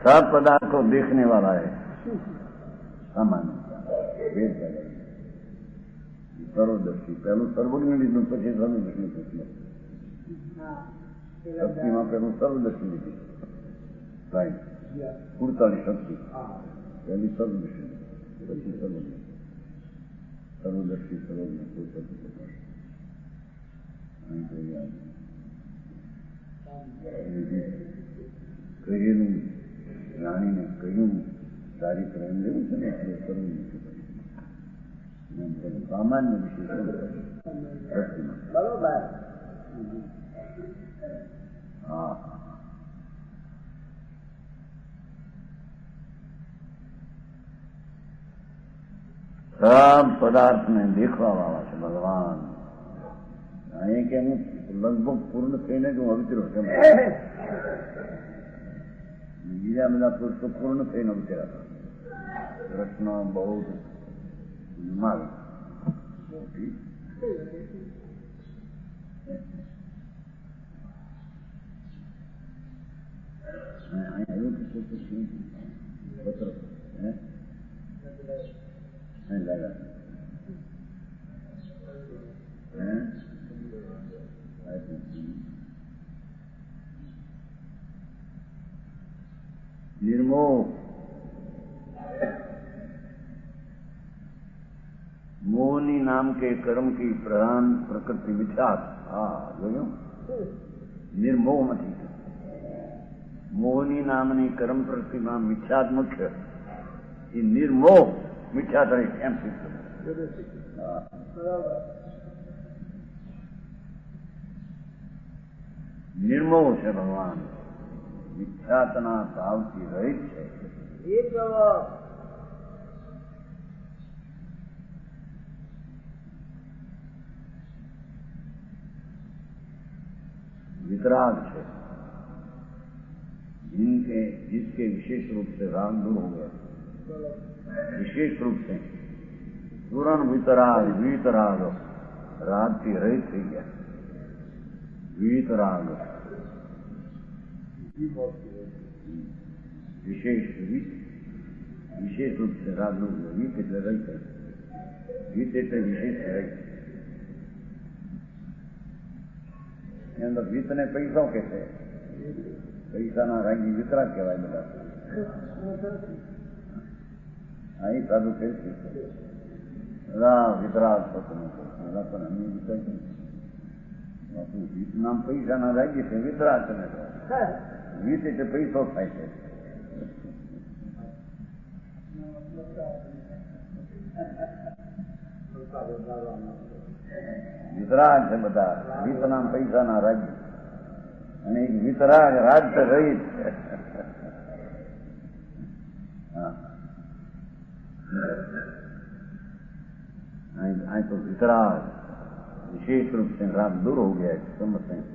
सब पदार्थ को देखने वाला है सामान्य सर्वदर्शी. पहलू सर्वज्ञ લીધું પછી સર્વદર્શી પૂછ્યું. શક્તિમાં પહેલું સર્વદર્શી લીધી 48 શક્તિ પહેલી સર્વદર્શી પછી સર્વજ્ઞ. સર્વદર્શી સર્વજ્ઞ કહેલું જાણીને કહ્યું સારી પ્રેમ લેવું છે ને એટલે કરવું નથી. સામાન્ય વિશેષ બરોબર. હા सब पदार्थ में देखवा वाला છે ભગવાન. અહીં કે હું લગભગ પૂર્ણ થઈને જ હું અવિતરો છે. બીજા બધા પુરુષો પૂર્ણ થઈને અવિતરા. કૃષ્ણ બૌદ્ધ માલ આવ્યું કે પત્ર લગા निर्मोह मोहनी नाम के कर्म की प्रधान प्रकृति विचार. हाँ जो निर्मोह मती મોહની નામની કર્મ પ્રતિમા મિથ્યાત મુખ્ય એ નિર્મોહ મિથ્યાત રહી એમ સિદ્ધ. નિર્મોહ છે ભગવાન, મિથ્યાતના ભાવથી રહિત છે. वितराग है जिसके विशेष रूप से राग दूर हो गया, विशेष रूप से पूर्ण वितराग वीतराग राग की रहित थी गया. वीतराग विशेष रूप से राग दूर हो गया. वीत એટલે રહિત, વીત એટલે વિશેષ રહિત. અંદર વીતને પૈસો કે છે, પૈસાના રાગી વિતરાગ કહેવાય બધા. અહીં સાધુ કે વિતરાગ પણ અમે વીત નામ પૈસાના રાગી છે, વિતરાગ તમે વીત એટલે પૈસો થાય છે. વિતરાગ છે બધા, વીત નામ પૈસાના રાજ્ય અને એક વિતરાગ રાજ તો રહિત. અહીં તો वितराग विशेष रूप से राग दूर हो गया है. समझते हैं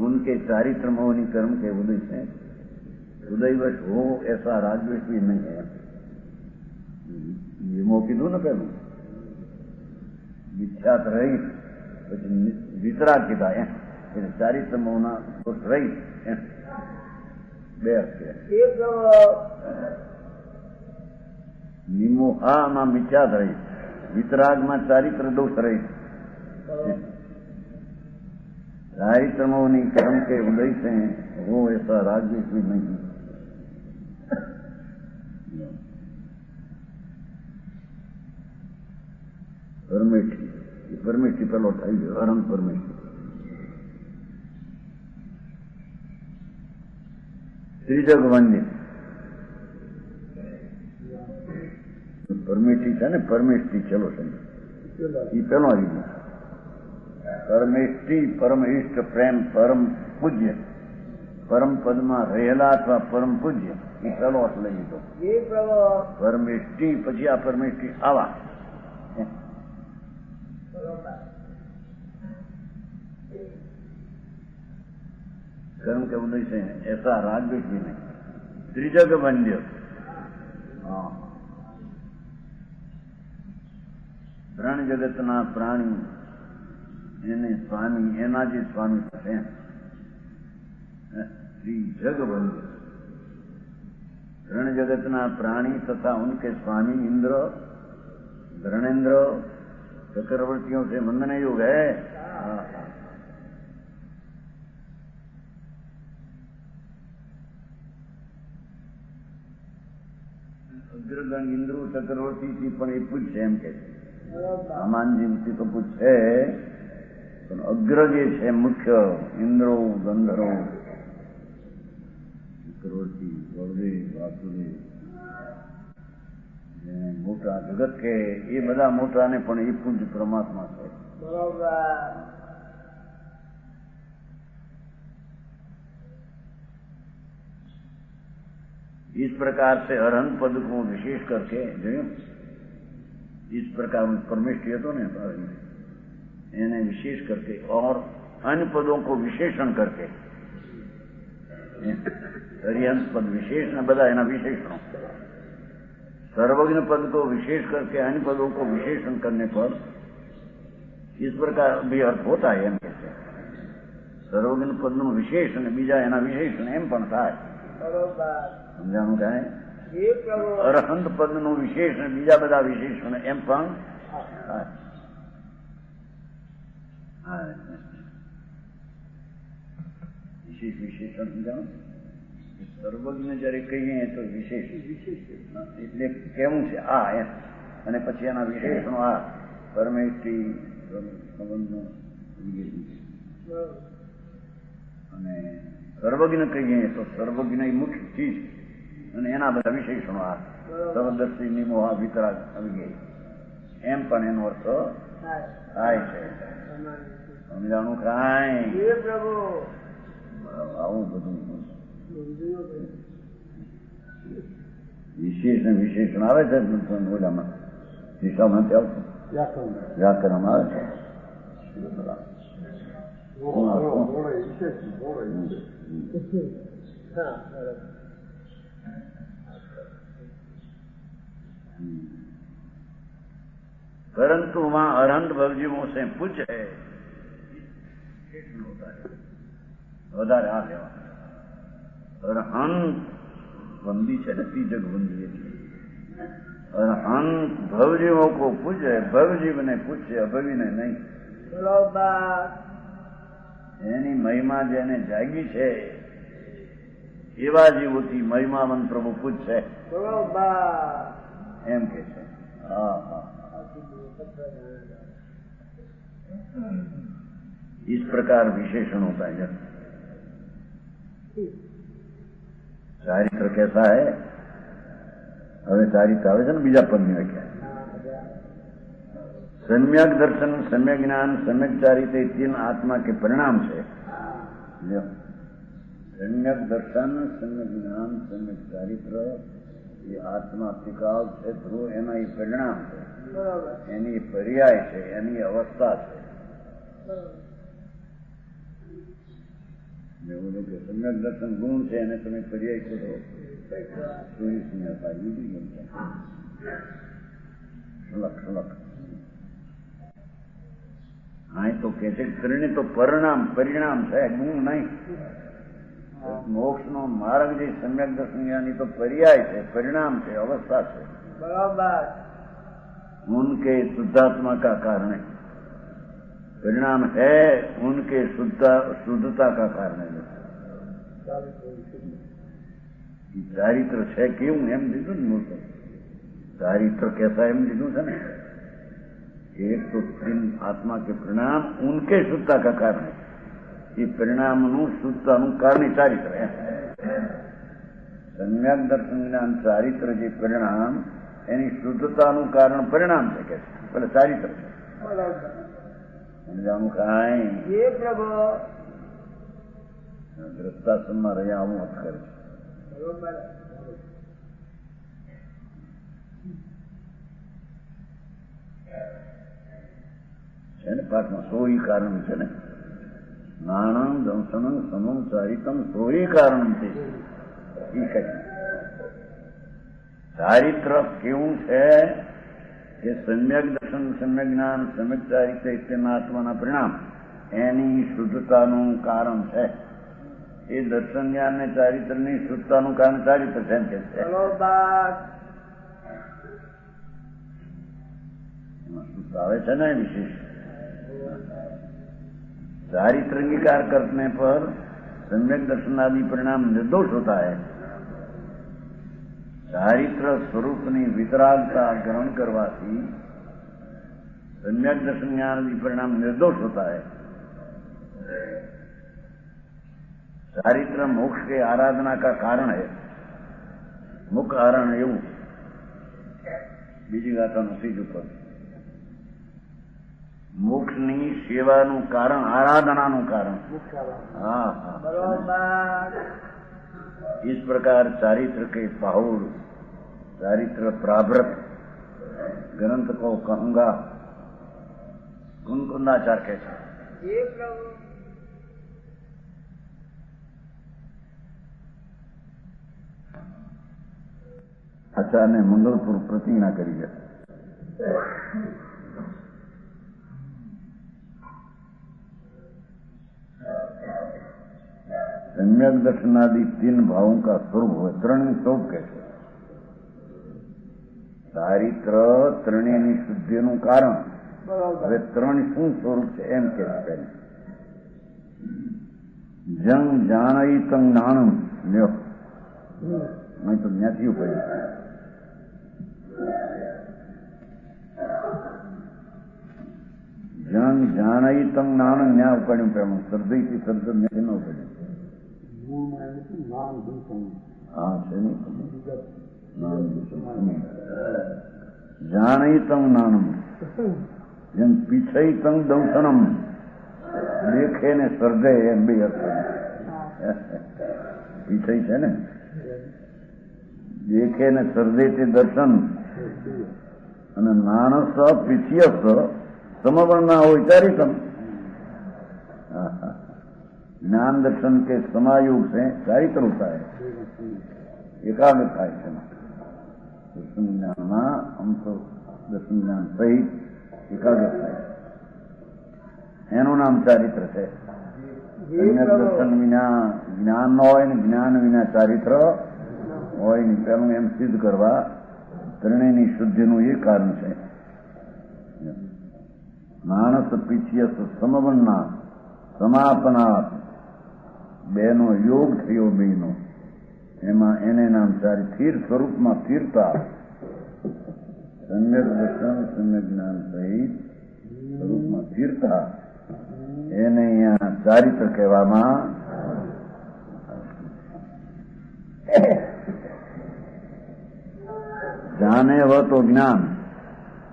उनके चारित्र मोहनी कर्म के उदय से उदयवश हो ऐसा राजवेश भी नहीं है. ये मोह कीधું ને પેલું વિખ્યાત રહિત, પછી વિતરાગ કીધા એમ એટલે ચારિત્ર મોહના દોષ રહિત એમ બે અક્ષર. નિમોહામાં મિથ્યાત રહિત, વિતરાગમાં ચારિત્ર દોષ રહિત. चारित्र मोहनी कर्म के उदय से हो ऐसा राजवेश भी नहीं. परमेष्ठी, परमेष्ठी પેલો થઈ ગયો અરંગ પરમેષ્ઠી. ત્રિજગ વંદ્ય પરમેષ્ઠી છે ને, પરમેષ્ઠી ચલો છે એ પેલો આવી ગયો. પરમેષ્ઠી પરમ ઇષ્ટ પ્રેમ પરમ પૂજ્ય, પરમ પદમાં રહેલા અથવા પરમ પૂજ્ય એ પેલો અર્થ લઈ લીધો. પરમેષ્ઠી પછી આ પરમેષ્ઠી આવા कर्म के उदय से ऐसा राजवेश भी नहीं. त्रिजग वंद्य, ત્રણ જગતના પ્રાણી એને સ્વામી, એના જે સ્વામી થશે त्रिजग वंद्य. ત્રણ જગતના प्राणी तथा उनके स्वामी इंद्र धरणेन्द्र चक्रवर्तियों से वंदन योग है. અગ્રગણ ઇન્દ્રો ચક્રવર્તી પણ એ પૂછશે એમ કે સામાનજીવથી તો પૂછશે, પણ અગ્ર જે છે મુખ્ય ઇન્દ્રો ગંધર્વો ચક્રવર્તી બળદેવ વાસુદેવ મોટા જગત કે એ બધા મોટાને પણ એ પૂજ પરમાત્मा છે. इस प्रकार से अरहंत पद को विशेष करके जो इस प्रकार परमेष्ठी तो ने इन्हें विशेष करके और अन्य पदों को विशेषण करके अरिहंत पद विशेषण बता एना विशेषणों, सर्वज्ञ पद को विशेष करके अन्य पदों को विशेषण करने पर इस प्रकार भी अर्थ होता है. एम कहते सर्वज्ञ पद નું વિશેષણ બીજા એના વિશેષણ એમ પણ થાય. સમજાણું કાંઈ? અરહંત પદનું વિશેષણ બીજા બધા વિશેષણ એમ પણ વિશેષ વિશેષણ સમજાણું. સર્વજ્ઞ જયારે કહીએ તો વિશેષ એટલે કેવું છે આ એમ, અને પછી એના વિશેષણો આ પરમેષ્ઠી સંબંધો અને સર્વજ્ઞ કહીએ તો સર્વજ્ઞ એ મુખ્ય ચીજ અને એના બધા વિશેષણો આ સર્વદર્શી નિમોહા વિતરાગ આવી એમ પણ એનો અર્થ થાય છે. સમજાણું કાંઈ આવું બધું વિશેષણ આવે છે ઓલામાં દિશામાં નથી આવતું વ્યાકરણ આવે છે. परंतु वहां अरहंत भवजीवों से पूछे વધારે આ લેવા અરહંત બંદી છે ને ત્રીજક બંદી અરહંત ભવજીવો કો પૂછે ભવજીવ ને પૂછે અભવી ને નહીં. એની મહિમા જેને જાગી છે એવા જીવોથી મહિમાવંત પ્રભુ પૂછશે એમ કે છે. હા હા इस प्रकार विशेषण होता है. चारित्र कैसा है? હવે ચારિત્ર આવે છે ને બીજા પદની વ્યાખ્યા. सम्यक दर्शन सम्यक ज्ञान सम्यक चारित्र तीन आत्मा के परिणाम છે. सम्यक दर्शन सम्यक ज्ञान सम्यक चारित्र ये आत्मा टिकाव છે ધ્રુવ એના એ પરિણામ છે, એની પર્યાય છે, એની અવસ્થા છે. સમ્યક દર્શન ગુણ છે એને તમે પર્યાય કરો હા તો કે છે ત્રણે તો પરિણામ છે, ગુણ નહીં. મોક્ષ નો માર્ગ જે સમ્યક દર્શન જ્ઞાની તો પર્યાય છે, પરિણામ છે, અवस्था છે. बराबर उनके शुद्धात्मा का कारण है, परिणाम है उनके शुद्धता का कारण है. ચારિત્ર છે કેવું એમ લીધું ને મૂળ ચારિત્ર कैसा એમ લીધું છે ને. एक तो तीन आत्मा के परिणाम उनके शुद्धता का कारण है. ये परिणाम शुद्धता कारण चारित्र है. सम्यक दर्शन ज्ञान चारित्र જે પરિણામ એની શુદ્ધતાનું કારણ પરિણામ છે કે પેલા ચારિત્ર છે. સમજાવું કાંઈ प्रभु દ્રષ્ટાશ્રમમાં રહ્યા આવું મત કરે છે ને પાઠમાં સોઈ કારણ છે ને. નાણમ દંશનમ સમમ ચારિતમ સોઈ કારણ છે. એ કઈ ચારિત્ર કેવું છે એ સમ્યક દર્શન સમ્યક જ્ઞાન સમ્યક ચારિત્ર ઇત્યાદિના આત્માના પરિણામ એની શુદ્ધતાનું કારણ છે. એ દર્શન જ્ઞાન ને ચારિત્રની શુદ્ધતાનું કારણ ચારિત્ર છે એમ કે છે. આવે છે ને विशेष चारित्र अंगीकार करने पर सम्यक दर्शन आदि परिणाम निर्दोष होता है. ચારિત્ર સ્વરૂપની વિતરાગતા ગ્રહણ કરવાથી सम्यक दर्शन ज्ञान आदि परिणाम निर्दोष होता है. चारित्र मोक्ष के आराधना का कारण है. मुख्य कारण એવું બીજી ગાથાનું ત્રીજું પદ મોક્ષની સેવાનું કારણ આરાધનાનું કારણ. હા હા बराबर इस प्रकार चारित्र के पाहुड़ चारित्र प्राभृत ग्रंथ को कहूंगा कुंकुंदाचार कहते हैं. ये प्रभु આચાર્યને મંગળપુર પ્રતિજ્ઞા કરી છે. सम्यक दर्शनादि तीन भावों का स्वरूप है. ત્રણેય સ્વરૂપ કે છે. ચારિત્ર ત્રણેયની શુદ્ધિનું કારણ. હવે ત્રણ શું સ્વરૂપ છે એમ કે છે. જંગ જાણયિતં જ્ઞાનમ લ્યો અહીં તો જ્ઞાતિઓ પડ્યું. જંગ જાણયિતં જ્ઞાનમ ન્યા પડ્યું પેલું શ્રદ્ધઈથી શબ્દ ન પડ્યું. મૂળમાં એને શું નામ દૂષણ હા છે ને બીજા નામ દૂષણ જાણૈતં નાનમ જેમ પીછૈતં દંશનમ દેખે ને સર્જે એમ બે અર્થ પીછૈ છે ને દેખે ને સર્જે તે દર્શન અને નાણસ પીછિયસ समवर्ण विचारितम ज्ञान दर्शन के समायोग से चारित्र होता है एकाग्र था दर्शन ज्ञान हम तो दर्शन ज्ञान सहित एकाग्र था एनु नाम चारित्र है दर्शन विना ज्ञान न हो ज्ञान विना चारित्र हो पेलू एम सिद्ध करवा त्रणेयनी शुद्धिનું એ કારણ છે માણસ પીછિયસ સમવન્ના સમાપનાત બેનો યોગ થયો બેનો એમાં એને નામ ચારી સ્થિર સ્વરૂપમાં સ્થિરતા સમ્યક દર્શન સમ્યક જ્ઞાન સહિત સ્વરૂપમાં સ્થિરતા એને અહીંયા ચારિત્ર કહેવામાં જાને વ તો જ્ઞાન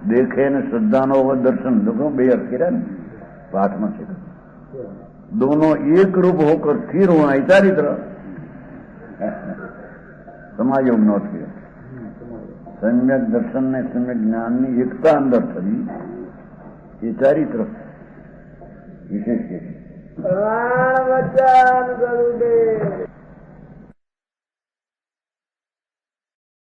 देखे न श्रद्धा नो व दर्शन देखो बे अर्थ किया पाठ में से दोनों एक रूप होकर स्थिर होना ही चारित्र समायोग नो थी सम्यक दर्शन ने सम्यक ज्ञान ની એકતા અંદર થવી એ ચારિત્ર વિશેષ છે રામ વચન ગુરુદેવ